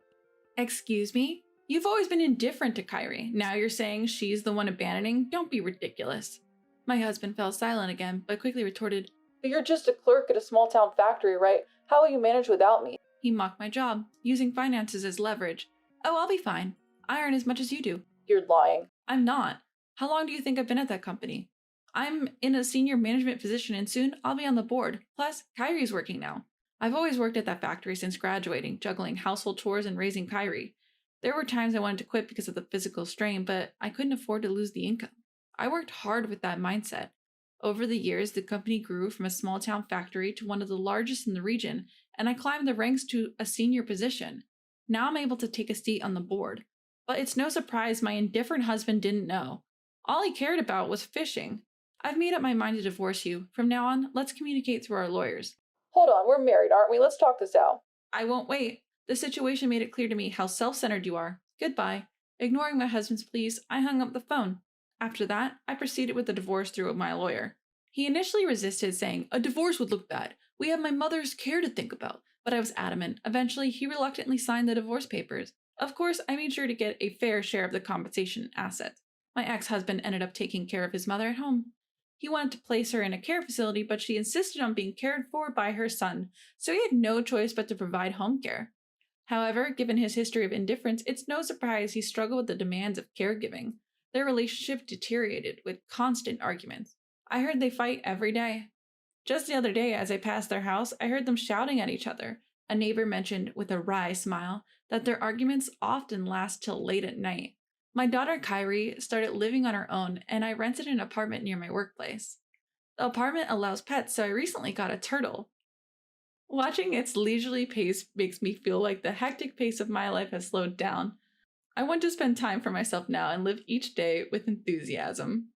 "Excuse me? You've always been indifferent to Kyrie. Now you're saying she's the one abandoning? Don't be ridiculous." My husband fell silent again, but quickly retorted, "But you're just a clerk at a small-town factory, right? How will you manage without me?" He mocked my job, using finances as leverage. "Oh, I'll be fine. I earn as much as you do." "You're lying." "I'm not. How long do you think I've been at that company? I'm in a senior management position and soon I'll be on the board. Plus, Kyrie's working now. I've always worked at that factory since graduating, juggling household chores and raising Kyrie. There were times I wanted to quit because of the physical strain, but I couldn't afford to lose the income. I worked hard with that mindset. Over the years, the company grew from a small-town factory to one of the largest in the region, and I climbed the ranks to a senior position. Now I'm able to take a seat on the board. But it's no surprise my indifferent husband didn't know. All he cared about was fishing. I've made up my mind to divorce you. From now on, let's communicate through our lawyers." "Hold on, we're married, aren't we? Let's talk this out." "I won't wait. The situation made it clear to me how self-centered you are. Goodbye." Ignoring my husband's pleas, I hung up the phone. After that, I proceeded with the divorce through my lawyer. He initially resisted, saying, "A divorce would look bad. We have my mother's care to think about." But I was adamant. Eventually, he reluctantly signed the divorce papers. Of course, I made sure to get a fair share of the compensation and assets. My ex-husband ended up taking care of his mother at home. He wanted to place her in a care facility, but she insisted on being cared for by her son, so he had no choice but to provide home care. However, given his history of indifference, it's no surprise he struggled with the demands of caregiving. Their relationship deteriorated with constant arguments. I heard they fight every day. Just the other day, as I passed their house, I heard them shouting at each other. A neighbor mentioned, with a wry smile, that their arguments often last till late at night. My daughter Kyrie started living on her own, and I rented an apartment near my workplace. The apartment allows pets, so I recently got a turtle. Watching its leisurely pace makes me feel like the hectic pace of my life has slowed down. I want to spend time for myself now and live each day with enthusiasm.